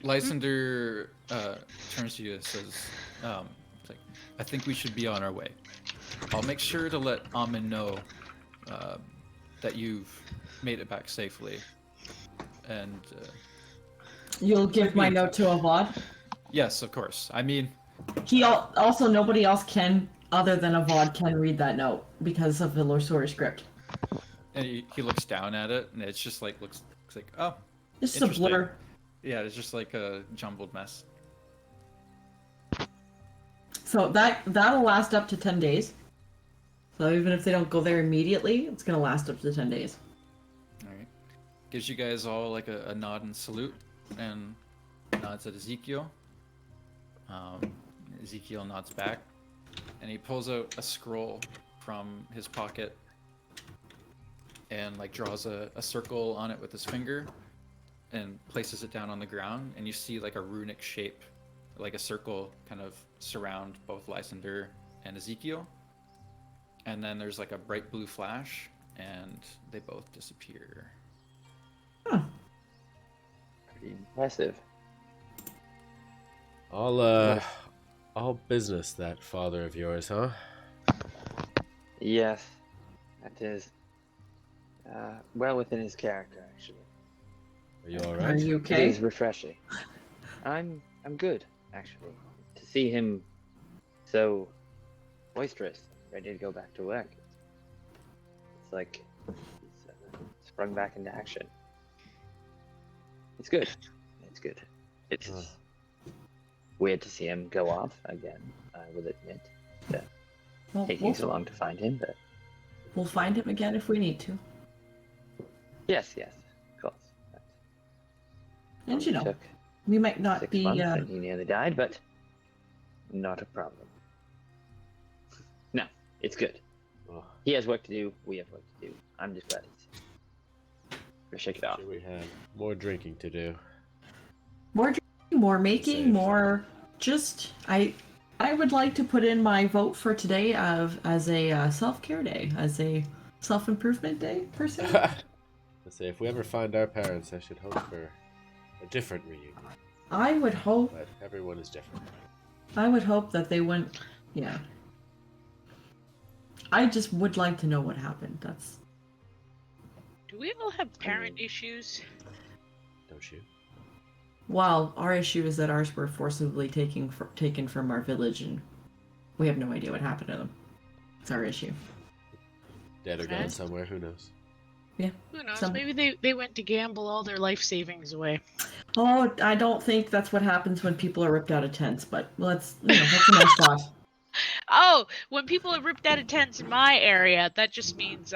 Lysander turns to you and says, it's like, I think we should be on our way. I'll make sure to let Amin know that you've made it back safely. And You'll give be my in note to touch. Avad? Yes, of course. I mean, Also, nobody else can, other than Avad, can read that note because of the Lorsori script. and he looks down at it, and it's just like looks like, oh, This is a interesting. blur. Yeah, it's just like a jumbled mess. So that'll last up to 10 days. So even if they don't go there immediately, it's gonna last up to 10 days. All right. Gives you guys all like a nod and salute, and nods at Ezekiel. Ezekiel nods back, and he pulls out a scroll from his pocket and like draws a circle on it with his finger and places it down on the ground, and you see like a runic shape, like a circle kind of surround both Lysander and Ezekiel. And then there's like a bright blue flash, and they both disappear. Huh. Pretty impressive. All business, that father of yours, huh? Yes, that is well within his character, actually. Are you all Are right? you It okay? is refreshing. I'm good, actually. To see him so boisterous, ready to go back to work. It's like he's sprung back into action. It's good. It's good. It's weird to see him go off again, I will admit. Well, Taking so long to find him, but we'll find him again if we need to. yes, of course. And you know, Took we might not 6 be. months and he nearly died, but not a problem. No, it's good. Oh, He has work to do. We have work to do. I'm just glad we're shake it off. sure we have more drinking to do. More drinking, more making, Same. more. Just I would like to put in my vote for today as a self-care day, as a self-improvement day per se. Let's say if we ever find our parents, I should hope for a different reunion. I would hope. But everyone is different. I would hope that they wouldn't. Yeah. I just would like to know what happened. That's. Do we all have parent issues? Don't you? Well, our issue is that ours were forcibly taken from our village, and we have no idea what happened to them. It's our issue. Dead or gone Okay. somewhere, who knows? Yeah. Who knows? Some- Maybe they went to gamble all their life savings away. Oh, I don't think that's what happens when people are ripped out of tents, but that's a nice thought. Oh, when people are ripped out of tents in my area, that just means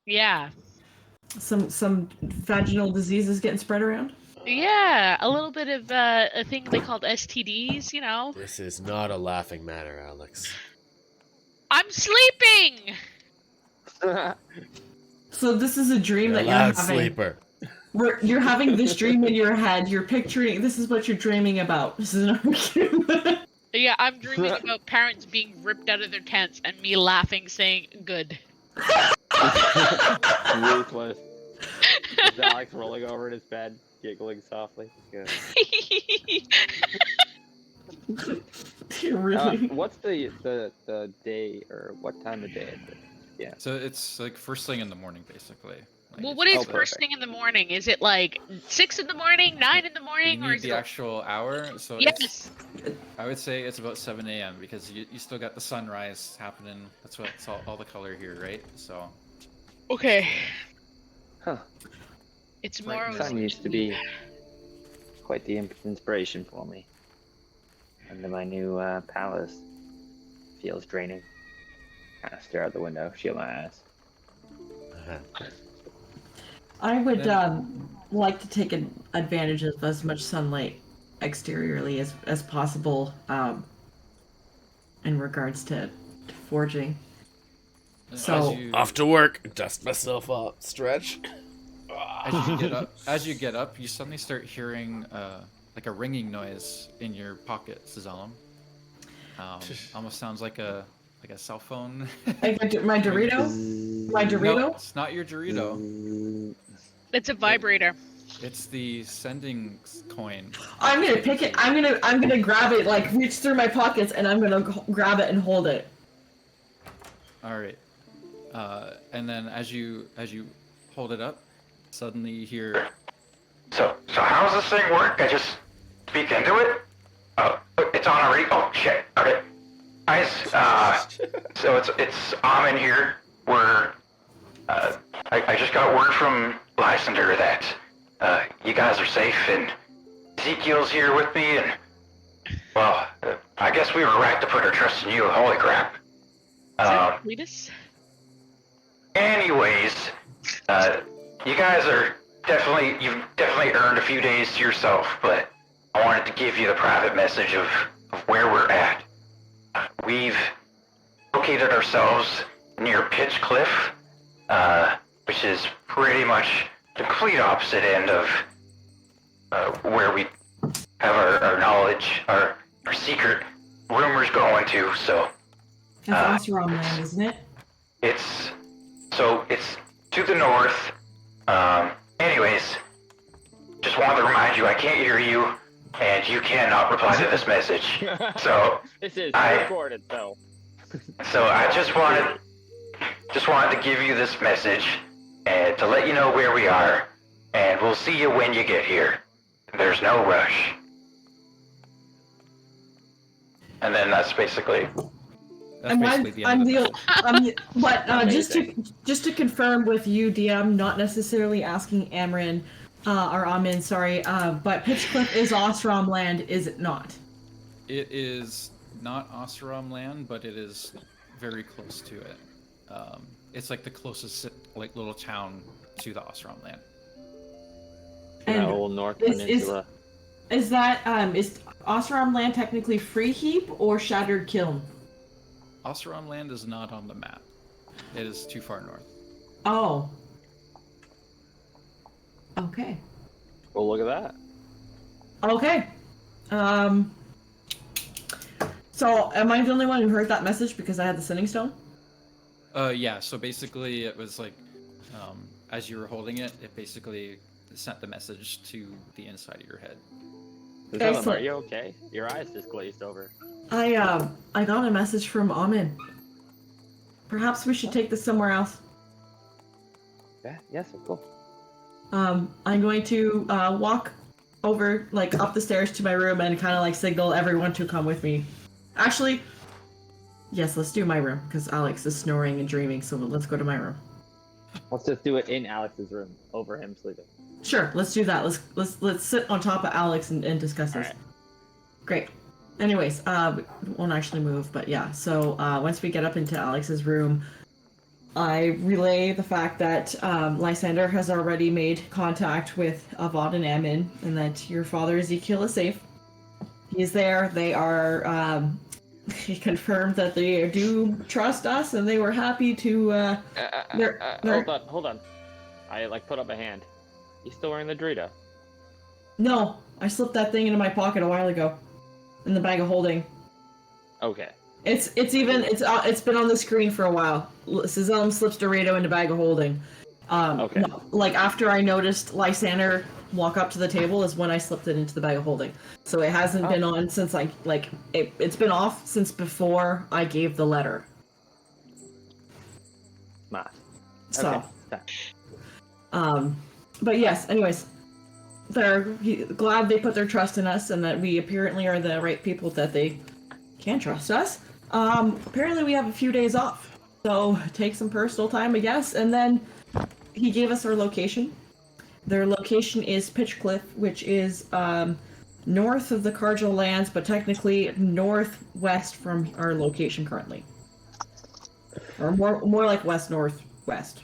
yeah. Some vaginal diseases getting spread around. Yeah, a little bit of a thing they called STDs, you know. This is not a laughing matter, Alex. I'm sleeping. So this is a dream You're a that you're loud having. sleeper. Where you're having this dream in your head. You're picturing. This is what you're dreaming about. This is an argument. Yeah, I'm dreaming about parents being ripped out of their tents and me laughing, saying "good." Ruthless. Is Alex rolling over in his bed, giggling softly? Good. Really? What's the day or what time of day is it? Yeah. So it's like first thing in the morning, basically. Like, Well, it's what is just, like, first thing in the morning? Is it like 6 in the morning, 9 in the You morning, or need is the it? actual hour, so Yes. I would say it's about 7 a.m. because you still got the sunrise happening. That's what's all the color here, right? So Okay. Huh. It's Right tomorrow's. now. Sun used to be quite the inspiration for me. Under my new palace. Feels draining. Kind of stare out the window, shield my eyes. I would like to take advantage of as much sunlight exteriorly as possible in regards to forging. So- Off to work. Dust myself up. Stretch. as you get up, you suddenly start hearing like a ringing noise in your pocket, Cezalem. Almost sounds like a cell phone. Like my Dorito? My Dorito? No, it's not your Dorito. It's a vibrator. It's the sending coin. I'm gonna pick it. I'm gonna grab it. Like reach through my pockets, and I'm gonna grab it and hold it. All right. And then as you hold it up, suddenly you hear. So how does this thing work? I just speak into it? Oh, it's on already? Oh, shit. Okay. Guys, so it's Amin here. I just got word from Lysander that, you guys are safe, and Ezekiel's here with me, and, well, I guess we were right to put our trust in you. Holy crap. Cletus? Anyways, you guys you've definitely earned a few days to yourself, but I wanted to give you the private message of where we're at. We've located ourselves near Pitch Cliff, which is pretty much the complete opposite end of where we have our knowledge, our secret rumors going to, so... That's Oseram land, isn't it? It's to the north. Anyways, just wanted to remind you I can't hear you, and you cannot reply to this message. So This is I- recorded, though. so I just wanted to give you this message and to let you know where we are, and we'll see you when you get here. There's no rush. And then that's basically. That's basically the end of the message. But just to confirm with you, DM, not necessarily asking Amrin, or Amin, sorry, but Pitchcliff is Osram land, is it not? It is not Oseram land, but it is very close to it. It's like the closest like little town to the Oseram land. And Whole North is- Peninsula. Is that is Osram land technically Free Heap or Shattered Kiln? Oseram land is not on the map. It is too far north. Oh. Okay. Well, look at that. Okay. So am I the only one who heard that message because I had the Sending Stone? Yeah, so basically it was like, as you were holding it, it basically sent the message to the inside of your head. Zillum, are Excellent. you okay? Your eyes just glazed over. I got a message from Amin. Perhaps we should take this somewhere else. Yeah, yes, of course. I'm going to walk over, like, up the stairs to my room and kind of, like, signal everyone to come with me. Actually, yes, let's do my room, because Alex is snoring and dreaming, so let's go to my room. Let's just do it in Alex's room, over him sleeping. Sure, let's do that. Let's sit on top of Alex and discuss this. Alright. Great. Anyways, we won't actually move, but yeah. So once we get up into Alex's room, I relay the fact that Lysander has already made contact with Avad and Amin, and that your father Ezekiel is safe. He's there. They are. He confirmed that they do trust us, and they were happy to. Hold on. I put up a hand. You still wearing the Dorito? No, I slipped that thing into my pocket a while ago, in the bag of holding. Okay. It's been on the screen for a while. Zillum slips Dorito into bag of holding. Okay. No, like after I noticed Lysander walk up to the table is when I slipped it into the bag of holding. So it hasn't been on since it's been off since before I gave the letter. Smart. So, Okay. but yes. Anyways, they're glad they put their trust in us and that we apparently are the right people that they can trust us. Apparently we have a few days off, so take some personal time, I guess. And then he gave us our location. Their location is Pitchcliff, which is north of the Cargill lands, but technically northwest from our location currently, or more like west northwest,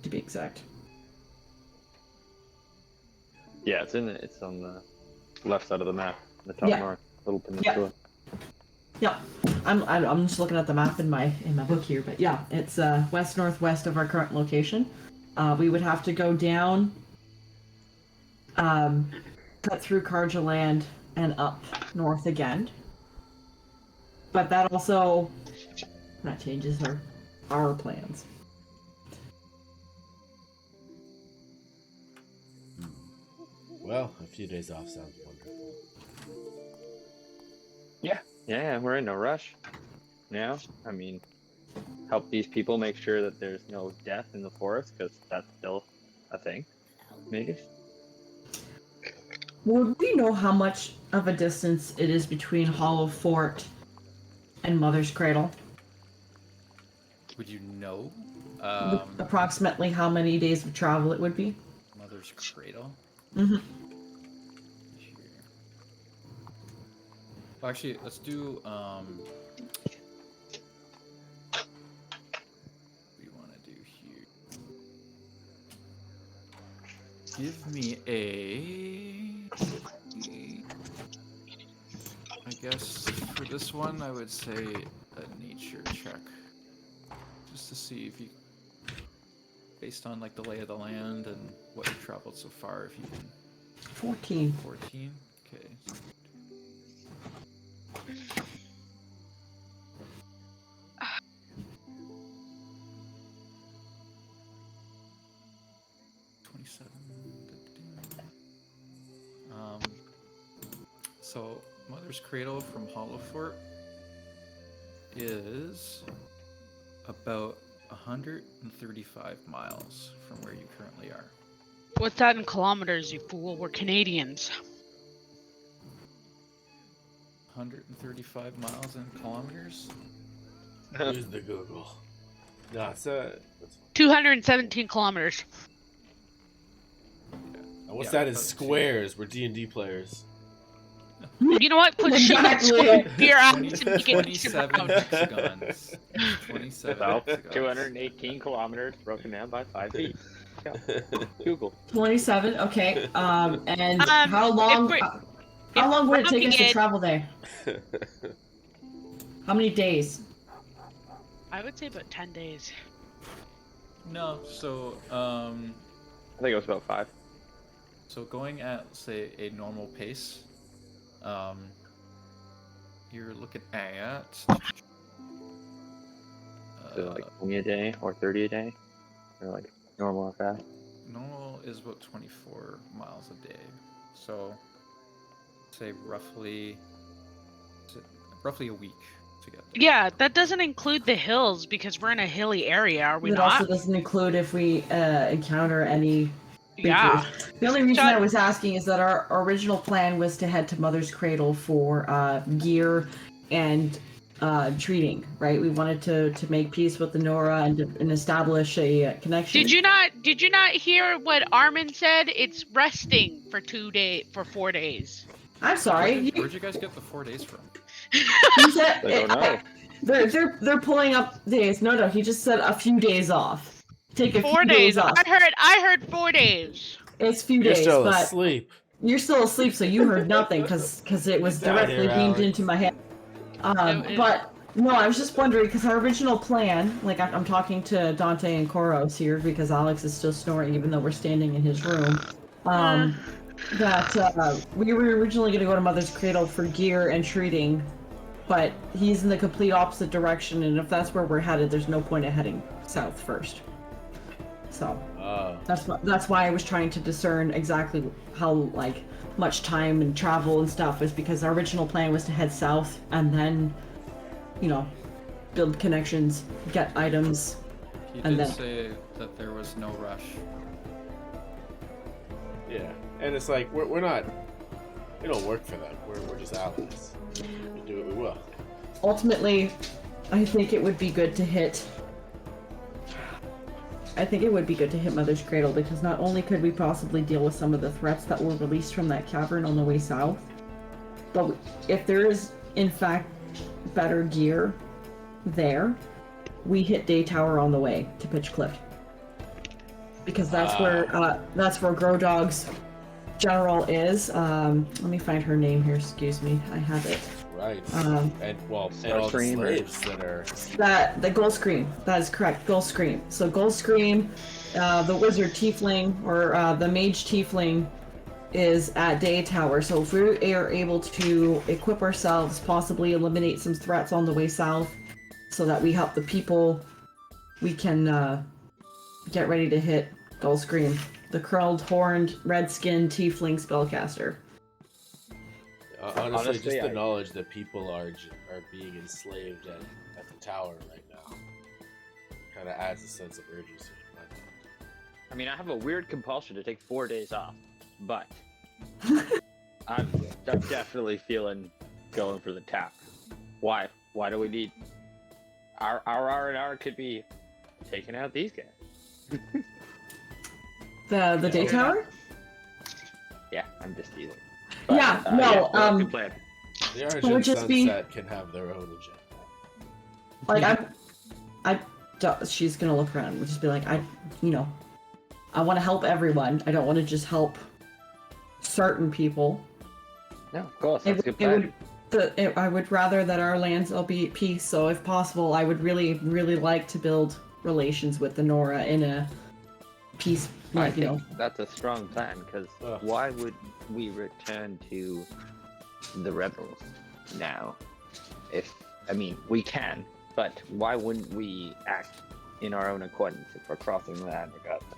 to be exact. Yeah, it's on the left side of the map, the top Yeah. north, little peninsula. Yeah, I'm just looking at the map in my book here, but yeah, it's west northwest of our current location. We would have to go down, cut through Carja land and up north again. But that also changes our plans. Well, a few days off sounds wonderful. Yeah, we're in no rush. Yeah, I mean, help these people make sure that there's no death in the forest, because that's still a thing. Maybe. Would we know how much of a distance it is between Hollow Fort and Mother's Cradle? Would you know? Approximately how many days of travel it would be? Mother's Cradle? Mm-hmm. Here. Well, actually, let's do, what do you want to do here? Give me I guess for this one, I would say a nature check. Just to see if you, based on like the lay of the land and what you've traveled so far, if you can. 14. 14? Okay. So Mother's Cradle from Hollow Fort is about 135 miles from where you currently are. What's that in kilometers, you fool? We're Canadians. 135 miles in kilometers? Use the Google. No, it's 217 kilometers. And what's that in squares? We're D&D players. You know what? Put shut up your eyes and make it 27 hexagons. 27 About hexagons. 218 kilometers broken down by 5 feet. Yeah. Google. 27. Okay. And how long? How long would it take us to travel there? How many days? I would say about 10 days. No, so I think it was about 5. So going at, say, a normal pace, you're looking at So like 20 a day or 30 a day, or like normal or fast. normal is about 24 miles a day. So say roughly a week to get there. Yeah, that doesn't include the hills because we're in a hilly area, are we It not? also doesn't include if we encounter any creatures. Yeah. The only reason I was asking is that our original plan was to head to Mother's Cradle for gear and treating, right? We wanted to make peace with the Nora and establish a connection. Did you not hear what Armin said? It's resting for 4 days. I'm sorry. Where'd you guys get the 4 days from? He said, I don't know. they're pulling up days. No, he just said a few days off. Take a 4 few days. off. I heard 4 days. It's few You're days, still but asleep. you're still asleep, so you heard nothing because it was Get down directly here, beamed Alex. into my head. But no, I was just wondering because our original plan, like I'm talking to Dante and Koros here because Alex is still snoring even though we're standing in his room. That we were originally going to go to Mother's Cradle for gear and treating, but he's in the complete opposite direction, and if that's where we're headed, there's no point of heading south first. So that's why I was trying to discern exactly how much time and travel and stuff is because our original plan was to head south and then, build connections, get items, He and did then say that there was no rush. Yeah, and it's like we don't work for them. We're just allies. We do what we will. ultimately, I think it would be good to hit. Mother's Cradle because not only could we possibly deal with some of the threats that were released from that cavern on the way south, but if there is in fact better gear there, we hit Day Tower on the way to Pitch Cliff because that's where Grodog's general is. Let me find her name here. Excuse me, I have it. Right. And all the slaves that are... The Gold Scream. That is correct. Gold Scream. So Gold Scream, the wizard tiefling or the mage tiefling is at Day Tower. So if we are able to equip ourselves, possibly eliminate some threats on the way south, so that we help the people, we can get ready to hit Gold Scream the curled, horned, red-skinned tiefling spellcaster. Honestly, just the knowledge that people are being enslaved at the tower right now kind of adds a sense of urgency. I mean, I have a weird compulsion to take 4 days off, but I'm definitely feeling going for the tower. Why? Why do we need our R&R could be taking out these guys? The day tower? Yeah, I'm just teasing. Yeah, good plan. The Argent Sunset can have their own agenda. Like she's gonna look around and just be like, I want to help everyone. I don't want to just help certain people. No, of course, that's a good plan. I would rather that our lands all be at peace. So if possible, I would really, really like to build relations with the Nora in a peace. I think that's a strong plan, because why would we return to the rebels now? We can, but why wouldn't we act in our own accordance if we're crossing land regardless?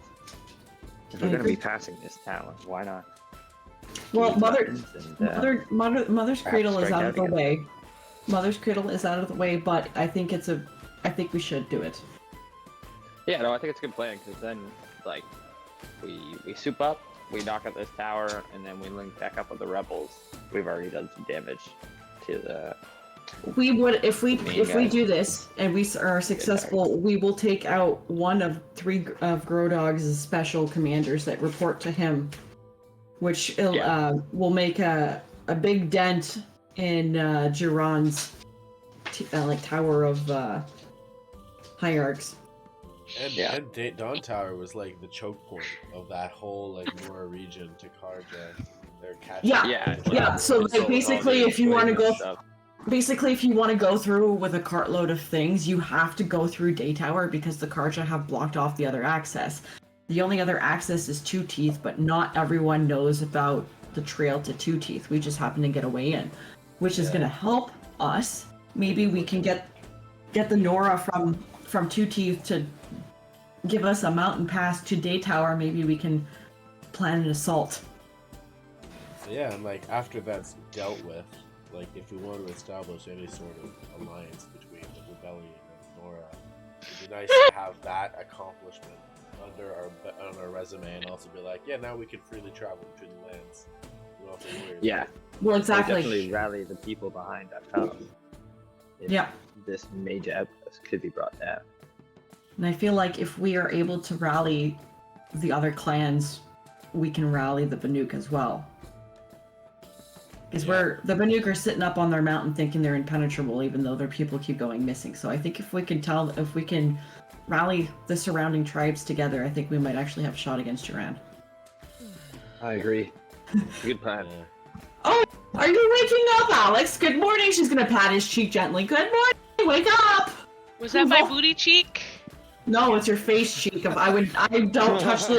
If we're going to be passing this town, why not? Well, Mother's Cradle is out of the way. Mother's Cradle is out of the way, but I think we should do it. Yeah, no, I think it's a good plan, because then, like, we soup up, we knock out this tower, and then we link back up with the rebels. We've already done some damage to the... We would, if we do this and we are successful, we will take out one of 3 of Grodog's special commanders that report to him, which will make a big dent in Jiran's Tower of Hierarchs. And Dawn Tower was like the choke point of that whole Nora region to Karja. They're catching. So basically, if you want to go. Basically, if you want to go through with a cartload of things, you have to go through Day Tower because the Karja have blocked off the other access. The only other access is Two Teeth, but not everyone knows about the trail to Two Teeth. We just happen to get a way in, which is going to help us. Maybe we can get the Nora from Two Teeth to give us a mountain pass to Day Tower. Maybe we can plan an assault. Yeah, and after that's dealt with, if we want to establish any sort of alliance between the rebellion and Nora, it'd be nice to have that accomplishment on our resume, and also be like, yeah, now we can freely travel between the lands. We don't have to worry. Yeah. Well, exactly. We'll definitely rally the people behind our cause. This major outpost could be brought down. And I feel like if we are able to rally the other clans, we can rally the Banuk as well. Because the Banuk are sitting up on their mountain thinking they're impenetrable, even though their people keep going missing. So I think if we can rally the surrounding tribes together, I think we might actually have a shot against Jiran. I agree. Good plan. Oh, are you waking up, Alex? Good morning. She's gonna pat his cheek gently. Good morning. Wake up. Was that my booty cheek? No, it's your face cheek. I don't touch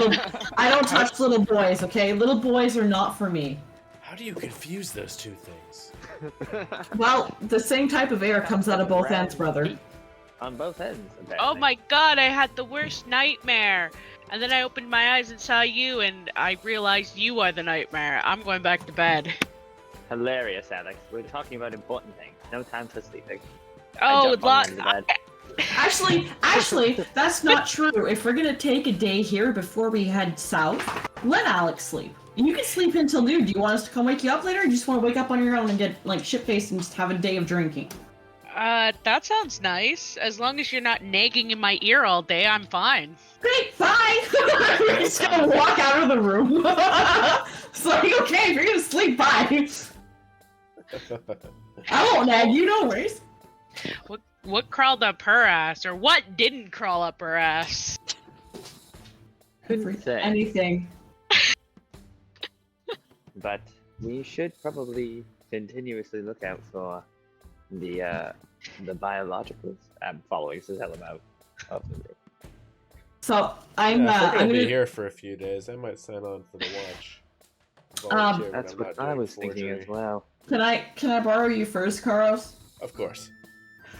little boys. Okay, little boys are not for me. How do you confuse those two things? Well, the same type of air comes out of both ends, brother. On both ends, apparently. Oh my god, I had the worst nightmare. And then I opened my eyes and saw you, and I realized you are the nightmare. I'm going back to bed. Hilarious, Alex. We're talking about important things. No time for sleeping. Oh, Actually, that's not true. If we're gonna take a day here before we head south, let Alex sleep. You can sleep until noon. Do you want us to come wake you up later, or do you just want to wake up on your own and get shit-faced and just have a day of drinking? That sounds nice. As long as you're not nagging in my ear all day, I'm fine. Great, bye! We're just gonna walk out of the room. It's like, okay, if you're gonna sleep, bye. I won't nag you, no worries. What crawled up her ass, or what didn't crawl up her ass? Couldn't say. Anything. But we should probably continuously look out for the biologicals. I'm following Sazellum out of the room. So I'm gonna be here for a few days. I might sign on for the watch. That's what I was thinking as well. Can I borrow you first, Karos? Of course.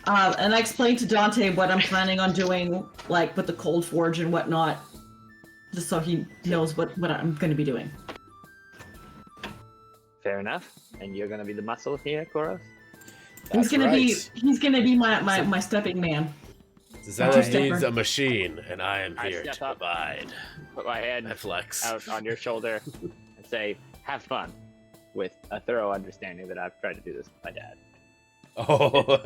And I explained to Dante what I'm planning on doing, with the Cold Forge and whatnot. just so he knows what I'm going to be doing. Fair enough. And you're gonna be the muscle here, Koros? He's gonna right. be my stepping man. Zella Two-stepper. needs a machine, and I am I here step to up. provide. Put my hand I flex. out on your shoulder and say, "Have fun," with a thorough understanding that I've tried to do this with my dad. Oh,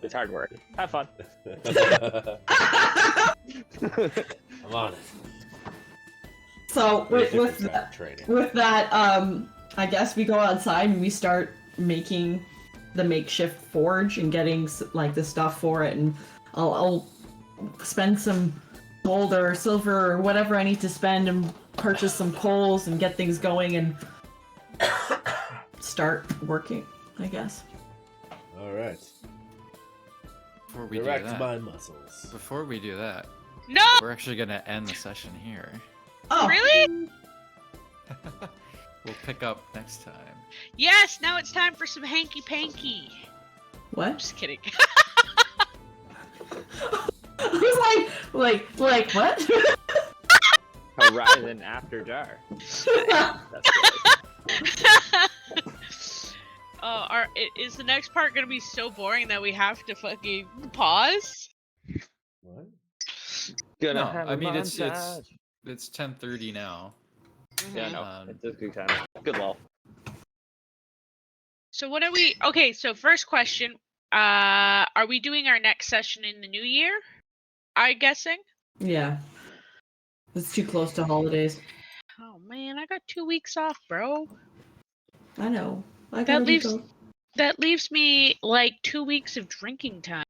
It's hard work. Have fun. I'm on it. So with Training. that, I guess we go outside and we start making the makeshift forge and getting like the stuff for it, and I'll spend some gold or silver or whatever I need to spend and purchase some coals and get things going and start working, I guess. All right. Before we Direct do that, my muscles. before we do that, No! we're actually gonna end the session here. Oh, Really? We'll pick up next time. Yes, now it's time for some hanky panky. What? Just kidding. I was like what? Horizon After Dark. That's good. Is the next part gonna be so boring that we have to fucking pause? What? Gonna No, have I a mean it's montage. 10:30 now. Yeah, no, Um, it's a good time. Good lull. So what are we? Okay, so first question. Are we doing our next session in the new year? I'm guessing. Yeah. It's too close to holidays. Oh man, I got 2 weeks off, bro. I know. I That gotta leaves me like 2 weeks of drinking time.